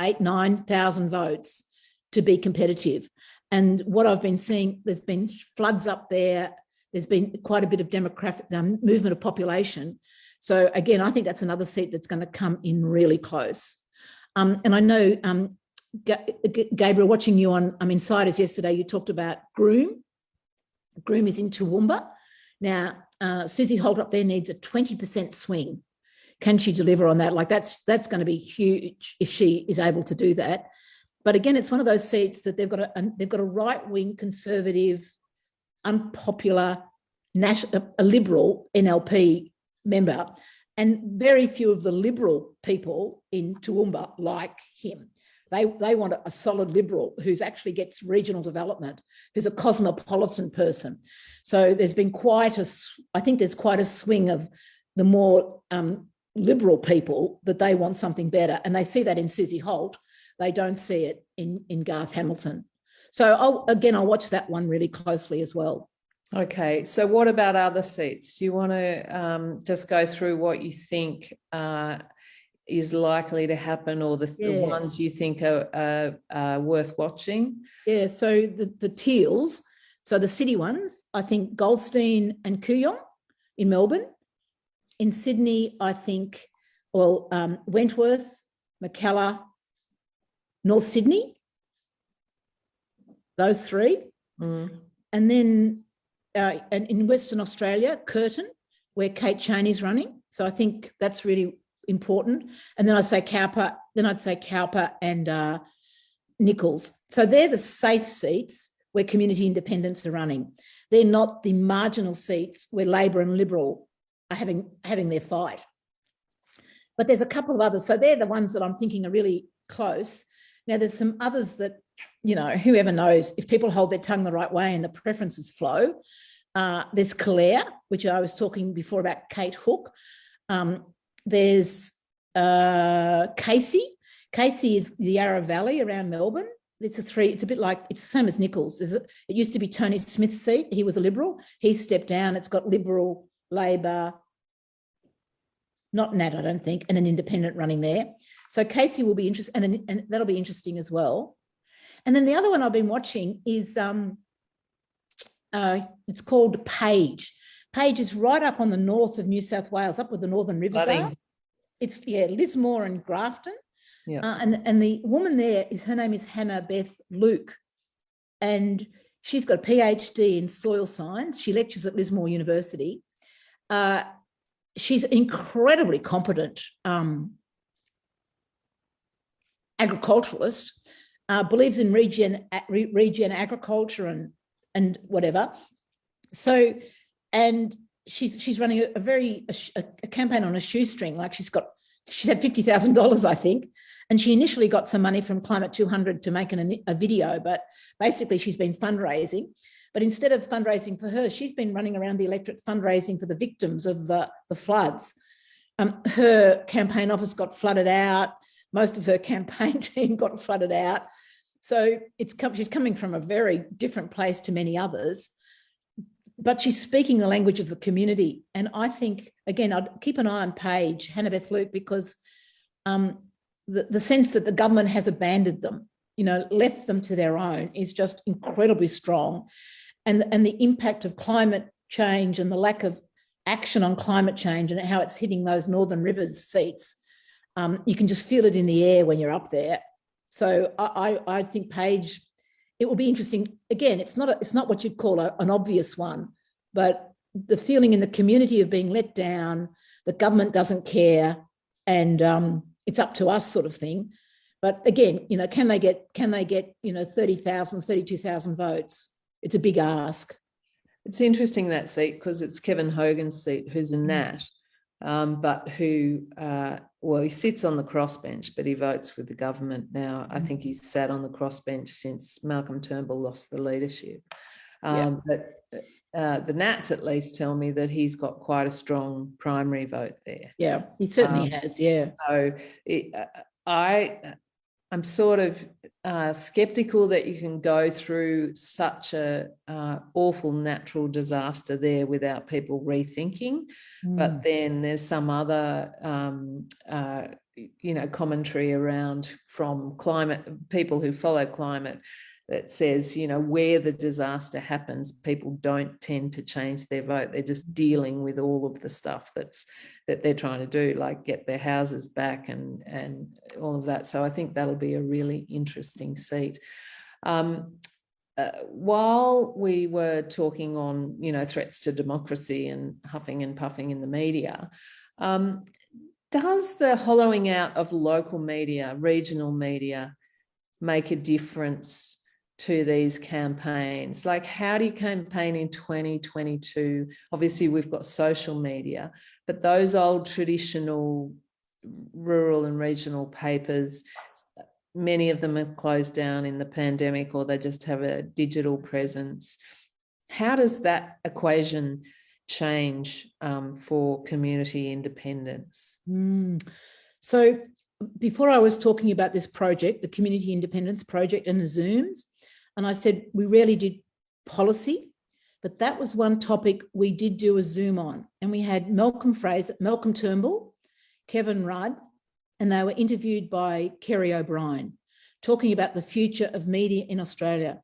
9,000 votes to be competitive. And what I've been seeing, there's been floods up there. There's been quite a bit of demographic movement of population. So again, I think that's another seat that's going to come in really close. And I know, Gabriel, watching you on Insiders yesterday, you talked about Groom. Groom is in Toowoomba. Now, Susie Holt up there needs a 20% swing. Can she deliver on that? Like that's going to be huge if she is able to do that. But again, it's one of those seats that they've got a right-wing conservative, unpopular, a Liberal NLP member, and very few of the Liberal people in Toowoomba like him. They want a solid Liberal who's actually gets regional development, who's a cosmopolitan person. So there's been I think there's quite a swing of the more Liberal people that they want something better. And they see that in Susie Holt. They don't see it in Garth Hamilton. So I'll watch that one really closely as well. Okay, so what about other seats? Do you want to just go through what you think is likely to happen, or the ones you think are worth watching? Yeah, so the Teals, so the city ones, I think Goldstein and Kooyong in Melbourne. In Sydney, I think, Wentworth, McKellar, North Sydney, those three. And then and in Western Australia, Curtin, where Kate Chaney's running. So I think that's really important. And then I'd say Cowper and Nichols. So they're the safe seats where community independents are running. They're not the marginal seats where Labor and Liberal are having their fight. But there's a couple of others. So they're the ones that I'm thinking are really close. Now, there's some others that, whoever knows, if people hold their tongue the right way and the preferences flow. There's Clare, which I was talking before about Kate Hook. There's Casey. Casey is the Yarra Valley around Melbourne. It's a bit like, it's the same as Nichols. It used to be Tony Smith's seat. He was a Liberal. He stepped down. It's got Liberal, Labor, not Nat, I don't think, and an independent running there. So Casey will be interesting, and that'll be interesting as well. And then the other one I've been watching is, it's called Page. Page is right up on the north of New South Wales, up where the Northern Rivers are. It's, Lismore and Grafton. Yeah. And the woman there, her name is Hannah Beth Luke, and she's got a PhD in soil science. She lectures at Lismore University. She's incredibly competent agriculturalist, believes in regen agriculture and whatever. So, and she's running a campaign on a shoestring. Like she's had $50,000, I think, and she initially got some money from Climate 200 to make a video, but basically she's been fundraising. But instead of fundraising for her, she's been running around the electorate fundraising for the victims of the floods. Her campaign office got flooded out. Most of her campaign team got flooded out. So she's coming from a very different place to many others, but she's speaking the language of the community. And I think, again, I'd keep an eye on Paige, Hannah Beth Luke, because the sense that the government has abandoned them, left them to their own, is just incredibly strong. And the impact of climate change and the lack of action on climate change and how it's hitting those Northern Rivers seats, you can just feel it in the air when you're up there. So I think Paige, it will be interesting. Again, it's not what you'd call an obvious one, but the feeling in the community of being let down, the government doesn't care, and it's up to us sort of thing. But again, can they get 30,000, 32,000 votes? It's a big ask. It's interesting, that seat, because it's Kevin Hogan's seat, who's a Nat, but who, he sits on the crossbench, but he votes with the government now. I think he's sat on the crossbench since Malcolm Turnbull lost the leadership. But the Nats at least tell me that he's got quite a strong primary vote there. Yeah, he certainly has, yeah. So I'm sort of skeptical that you can go through such a awful natural disaster there without people rethinking. But then there's some other commentary around from people who follow climate that says, where the disaster happens, people don't tend to change their vote. They're just dealing with all of the stuff that they're trying to do, like get their houses back and all of that. So I think that'll be a really interesting seat. While we were talking on, threats to democracy and huffing and puffing in the media, does the hollowing out of local media, regional media, make a difference to these campaigns? Like, how do you campaign in 2022? Obviously, we've got social media, but those old traditional rural and regional papers, many of them have closed down in the pandemic, or they just have a digital presence. How does that equation change for community independence? So before I was talking about this project, the Community Independence Project and the Zooms, and I said we rarely did policy, but that was one topic we did do a Zoom on. And we had Malcolm Turnbull, Kevin Rudd, and they were interviewed by Kerry O'Brien, talking about the future of media in Australia.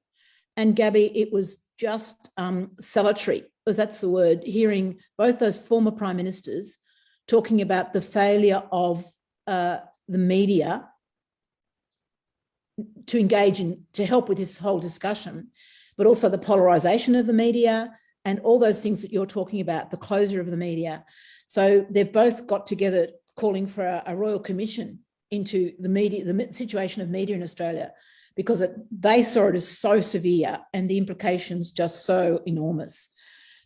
And Gabby, it was just salutary, because that's the word, hearing both those former prime ministers talking about the failure of the media to engage in, to help with this whole discussion, but also the polarisation of the media and all those things that you're talking about, the closure of the media. So they've both got together calling for a royal commission into the media, the situation of media in Australia, because they saw it as so severe and the implications just so enormous.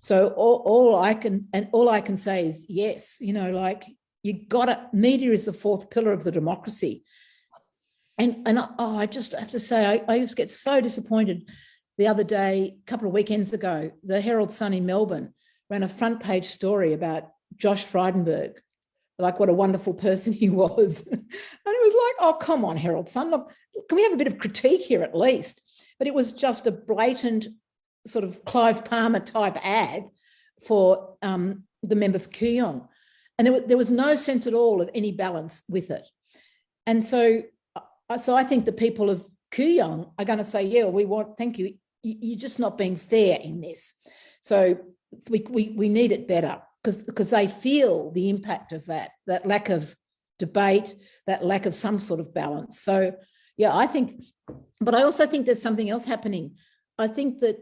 So all I can say is yes, media is the fourth pillar of the democracy. And I just have to say, I just get so disappointed. The other day, a couple of weekends ago, the Herald Sun in Melbourne ran a front page story about Josh Frydenberg, like what a wonderful person he was. And it was like, oh, come on, Herald Sun, look, can we have a bit of critique here at least? But it was just a blatant sort of Clive Palmer type ad for the member for Kooyong. And there was no sense at all of any balance with it. And so I think the people of Kooyong are going to say, yeah, thank you. You're just not being fair in this. So we need it better because they feel the impact of that lack of debate, that lack of some sort of balance. So, yeah, but I also think there's something else happening. I think that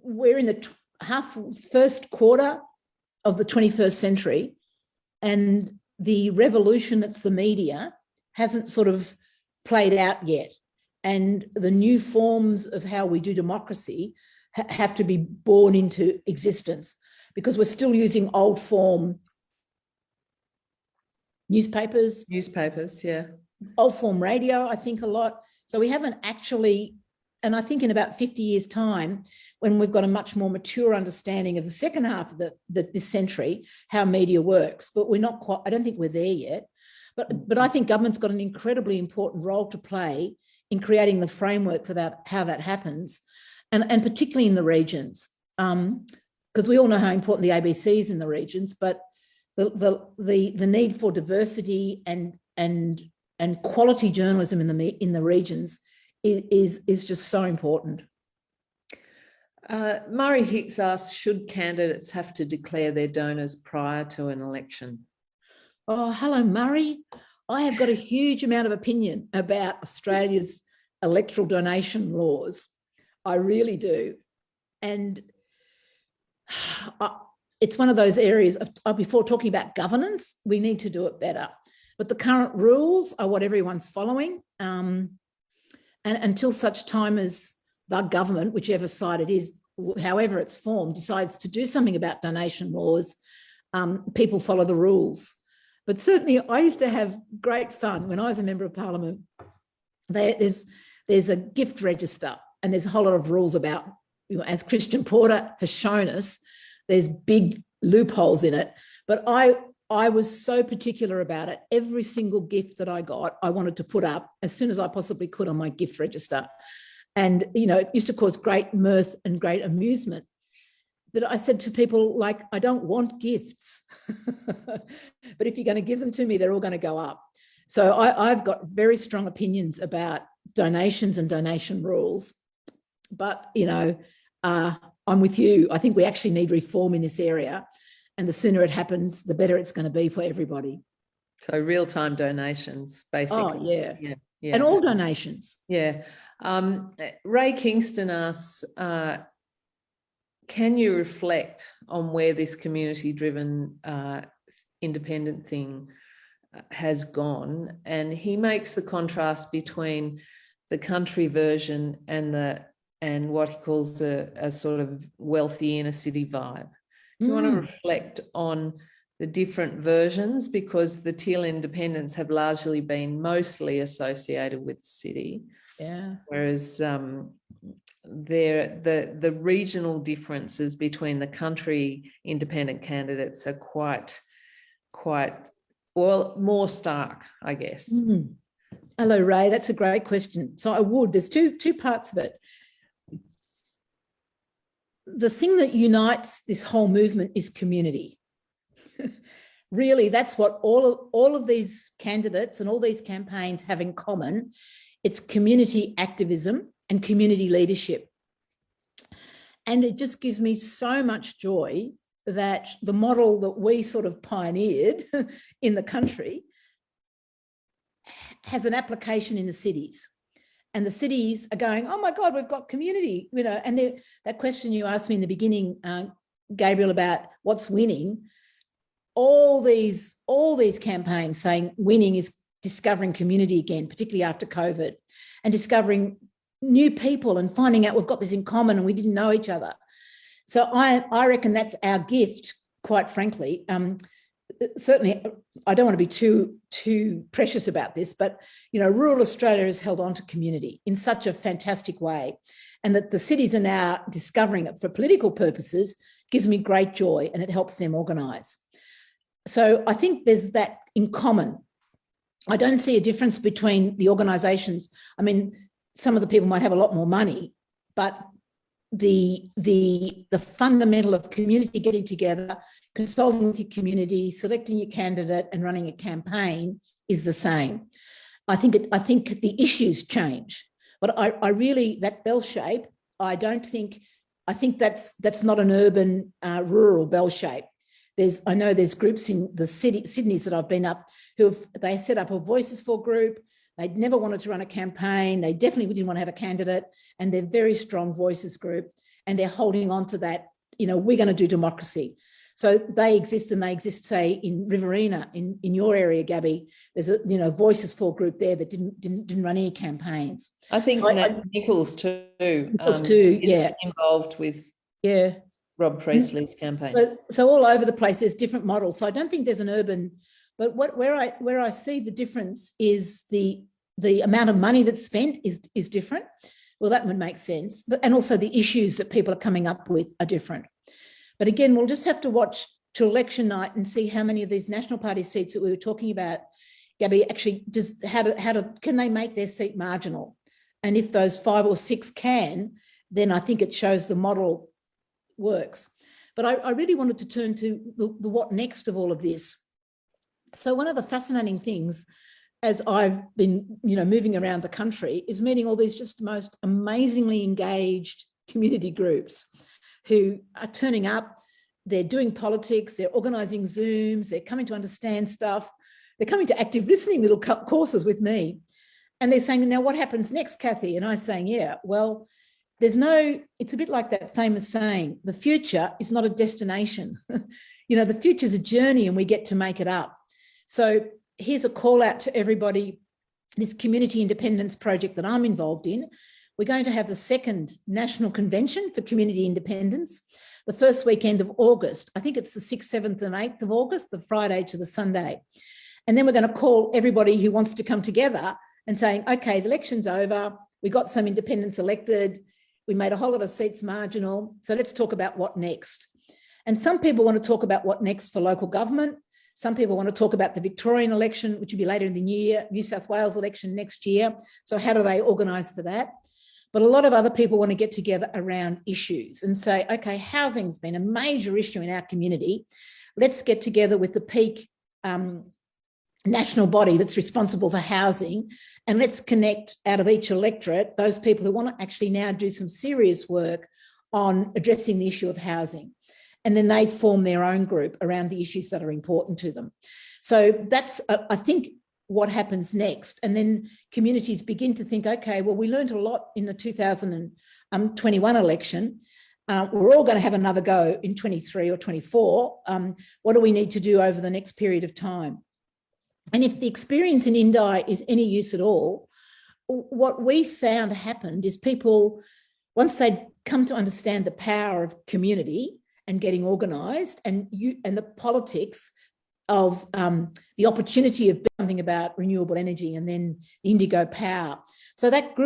we're in the first quarter of the 21st century, and the revolution that's the media hasn't sort of played out yet. And the new forms of how we do democracy have to be born into existence, because we're still using old form newspapers. Yeah. Old form radio, I think a lot. So we haven't actually, and I think in about 50 years' time, when we've got a much more mature understanding of the second half of this century, how media works, but we're not quite, I don't think we're there yet. But I think government's got an incredibly important role to play in creating the framework for that, how that happens, and particularly in the regions, because we all know how important the ABC is in the regions, but the need for diversity and quality journalism in the regions is just so important. Murray Hicks asked, should candidates have to declare their donors prior to an election? Oh, hello, Murray. I have got a huge amount of opinion about Australia's electoral donation laws. I really do. And it's one of those areas before talking about governance, we need to do it better. But the current rules are what everyone's following. And until such time as the government, whichever side it is, however it's formed, decides to do something about donation laws, people follow the rules. But certainly I used to have great fun when I was a member of Parliament. There's a gift register and there's a whole lot of rules about, as Christian Porter has shown us, there's big loopholes in it. But I I was so particular about it. Every single gift that I got, I wanted to put up as soon as I possibly could on my gift register. And, you know, it used to cause great mirth and great amusement. But I said to people, like, I don't want gifts. But if you're going to give them to me, they're all going to go up. So I've got very strong opinions about donations and donation rules. But, you know, I'm with you. I think we actually need reform in this area. And the sooner it happens, the better it's going to be for everybody. So real-time donations, basically. Oh, yeah. Yeah. Yeah. And all donations. Yeah. Ray Kingston asks, can you reflect on where this community-driven independent thing has gone? And he makes the contrast between the country version and what he calls a sort of wealthy inner city vibe. Do you want to reflect on the different versions, because the Teal independents have largely been mostly associated with the city, whereas the regional differences between the country independent candidates are quite well more stark, I guess. Hello, Ray. That's a great question. So there's two parts of it. The thing that unites this whole movement is community. Really, that's what all of these candidates and all these campaigns have in common. It's community activism and community leadership. And it just gives me so much joy that the model that we sort of pioneered in the country has an application in the cities. And the cities are going, oh my God, we've got community, you know. And that question you asked me in the beginning, Gabrielle, about what's winning, all these campaigns saying winning is discovering community again, particularly after COVID, and discovering new people and finding out we've got this in common and we didn't know each other. So I reckon that's our gift, quite frankly. Certainly, I don't want to be too precious about this, but, you know, rural Australia has held on to community in such a fantastic way, and that the cities are now discovering it for political purposes gives me great joy, and it helps them organise. So I think there's that in common. I don't see a difference between the organisations. I mean, some of the people might have a lot more money, but the fundamental of community getting together, consulting with your community, selecting your candidate and running a campaign is the same. I think the issues change, but I really, that bell shape, I think that's not an urban rural bell shape. I know there's groups in the Sydney's that I've been up they set up a Voices for group. They'd never wanted to run a campaign. They definitely didn't want to have a candidate, and they're very strong Voices group, and they're holding on to that, you know, we're going to do democracy. So they exist, and they exist, say, in Riverina, in your area, Gabby. There's a, you know, Voices for group there that didn't run any campaigns. I think Nichols too. Is involved with Rob Priestley's campaign. So all over the place, there's different models. So I don't think there's an urban, but where I see the difference is the amount of money that's spent is different. Well, that would make sense, and also the issues that people are coming up with are different. But again, we'll just have to watch to election night and see how many of these National Party seats that we were talking about, Gabby, actually just can they make their seat marginal? And if those 5 or 6 can, then I think it shows the model works. But I really wanted to turn to the what next of all of this. So one of the fascinating things as I've been, you know, moving around the country is meeting all these just most amazingly engaged community groups who are turning up. They're doing politics, they're organising Zooms, they're coming to understand stuff, they're coming to active listening little courses with me. And they're saying, now what happens next, Cathy? And I'm saying, yeah, well, it's a bit like that famous saying, the future is not a destination. You know, the future's a journey and we get to make it up. So here's a call out to everybody, this community independence project that I'm involved in. We're going to have the 2nd National Convention for Community Independence, the first weekend of August. I think it's the 6th, 7th and 8th of August, the Friday to the Sunday. And then we're going to call everybody who wants to come together and saying, okay, the election's over. We got some independents elected. We made a whole lot of seats marginal. So let's talk about what next. And some people want to talk about what next for local government. Some people want to talk about the Victorian election, which will be later in the new year, New South Wales election next year. So how do they organise for that? But a lot of other people want to get together around issues and say, okay, housing's been a major issue in our community. Let's get together with the peak national body that's responsible for housing, and let's connect out of each electorate those people who want to actually now do some serious work on addressing the issue of housing. And then they form their own group around the issues that are important to them. So that's, I think, what happens next. And then communities begin to think, okay, well, we learned a lot in the 2021 election. We're all going to have another go in 23 or 24. What do we need to do over the next period of time? And if the experience in Indi is any use at all, what we found happened is people, once they'd come to understand the power of community and getting organised and the politics of the opportunity of something about renewable energy and then the Indigo power. So that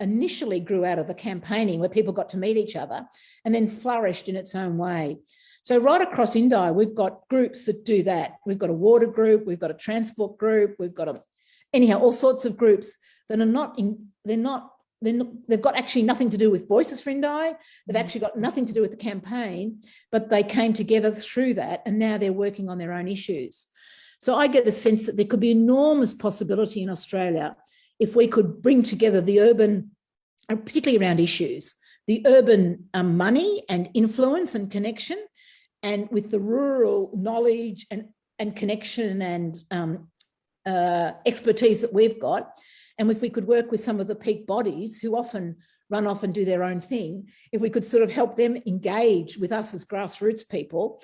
initially grew out of the campaigning where people got to meet each other and then flourished in its own way. So right across Indi, we've got groups that do that. We've got a water group, we've got a transport group, we've got all sorts of groups that are they've got actually nothing to do with Voices for Indi. They've actually got nothing to do with the campaign, but they came together through that and now they're working on their own issues. So I get a sense that there could be enormous possibility in Australia if we could bring together the urban, particularly around issues, the urban money and influence and connection, and with the rural knowledge and connection and expertise that we've got. And if we could work with some of the peak bodies who often run off and do their own thing, if we could sort of help them engage with us as grassroots people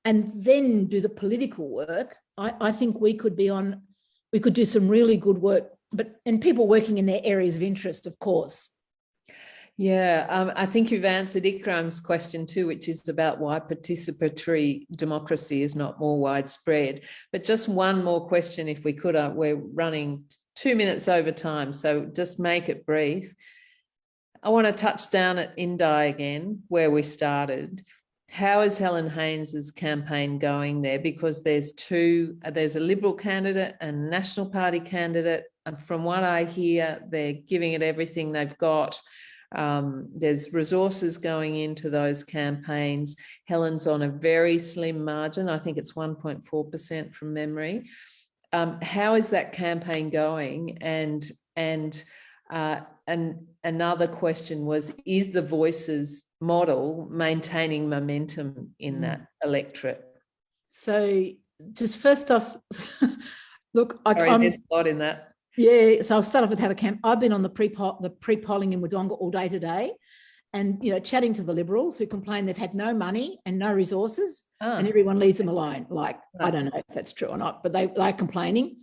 and then do the political work, I think we could do some really good work, and people working in their areas of interest, of course. Yeah, I think you've answered Ikram's question too, which is about why participatory democracy is not more widespread. But just one more question, if we could. We're running 2 minutes over time, so just make it brief. I want to touch down at Indi again, where we started. How is Helen Haynes's campaign going there? Because there's a Liberal candidate and National Party candidate. And from what I hear, they're giving it everything they've got. There's resources going into those campaigns. Helen's on a very slim margin. I think it's 1.4% from memory. How is that campaign going? And another question was, is the Voices model maintaining momentum in that electorate? So just first off, look, there's a lot in that. Yeah, so I'll start off with how I've been on the pre-polling in Wodonga all day today, and chatting to the Liberals who complain they've had no money and no resources, and everyone leaves them alone. Like, I don't know if that's true or not, but they're complaining.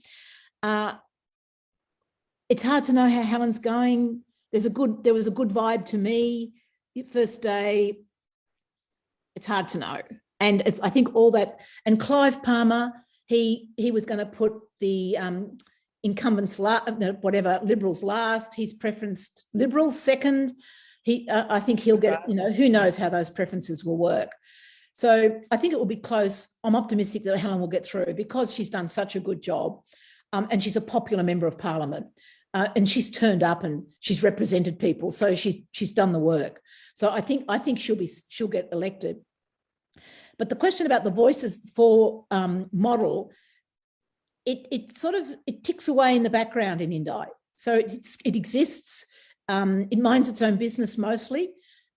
It's hard to know how Helen's going. There was a good vibe to me first day. It's hard to know, and I think all that. And Clive Palmer, he was going to put the incumbents Liberals last. He's preferenced Liberals second. I think he'll get, who knows how those preferences will work. So I think it will be close. I'm optimistic that Helen will get through because she's done such a good job, and she's a popular member of Parliament, and she's turned up and she's represented people. So she's done the work. So I think she'll get elected. But the question about the Voices for model, it ticks away in the background in Indi. So it exists. It minds its own business mostly.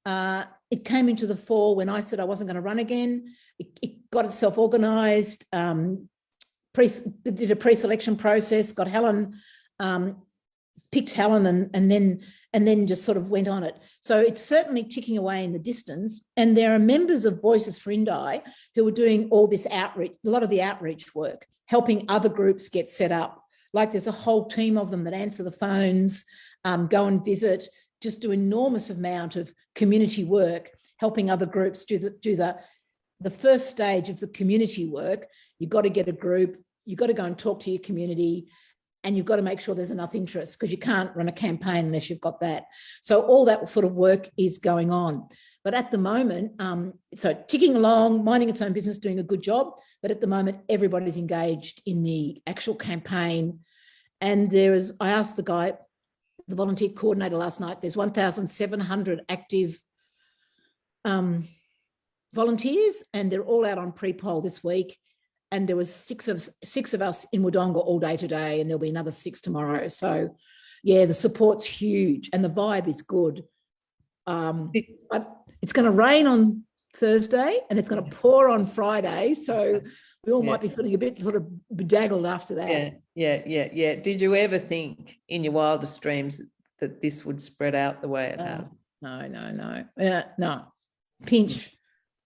It came into the fore when I said I wasn't going to run again. It got itself organised, did a pre-selection process, got Helen, picked Helen, and then just sort of went on it. So it's certainly ticking away in the distance. And there are members of Voices for Indi who are doing all this outreach, a lot of the outreach work, helping other groups get set up. Like there's a whole team of them that answer the phones, go and visit, just do enormous amount of community work, helping other groups do the first stage of the community work. You've got to get a group, you've got to go and talk to your community, and you've got to make sure there's enough interest because you can't run a campaign unless you've got that. So all that sort of work is going on. But at the moment, so ticking along, minding its own business, doing a good job. But at the moment, everybody's engaged in the actual campaign. And I asked the guy, the volunteer coordinator last night, there's 1,700 active volunteers, and they're all out on pre-poll this week. And there was six of us in Wodonga all day today, and there'll be another 6 tomorrow. So, yeah, the support's huge and the vibe is good. It's going to rain on Thursday and it's going to pour on Friday. So we all might be feeling a bit sort of bedazzled after that. Yeah. Did you ever think in your wildest dreams that this would spread out the way it has? No. No. Pinch.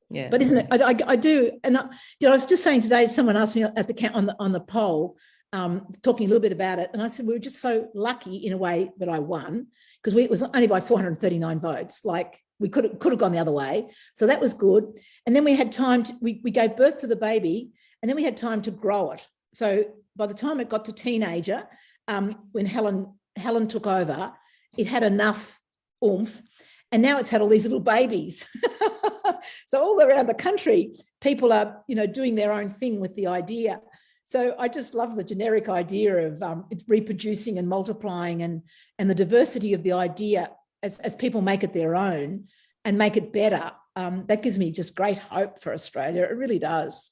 Yeah. But isn't it? I do. And I was just saying today, someone asked me at the on the poll, talking a little bit about it. And I said, we were just so lucky in a way that I won, because it was only by 439 votes. Like, we could have gone the other way. So that was good. And then we had time we gave birth to the baby, and then we had time to grow it. So by the time it got to teenager, when Helen took over, it had enough oomph. And now it's had all these little babies. So all around the country, people are, doing their own thing with the idea. So I just love the generic idea of reproducing and multiplying, and the diversity of the idea as people make it their own and make it better. That gives me just great hope for Australia. It really does.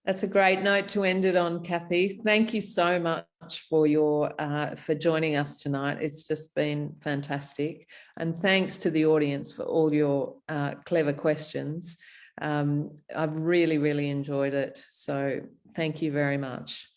That's a great note to end it on, Cathy. Thank you so much for for joining us tonight. It's just been fantastic. And thanks to the audience for all your clever questions. I've really, really enjoyed it. So thank you very much.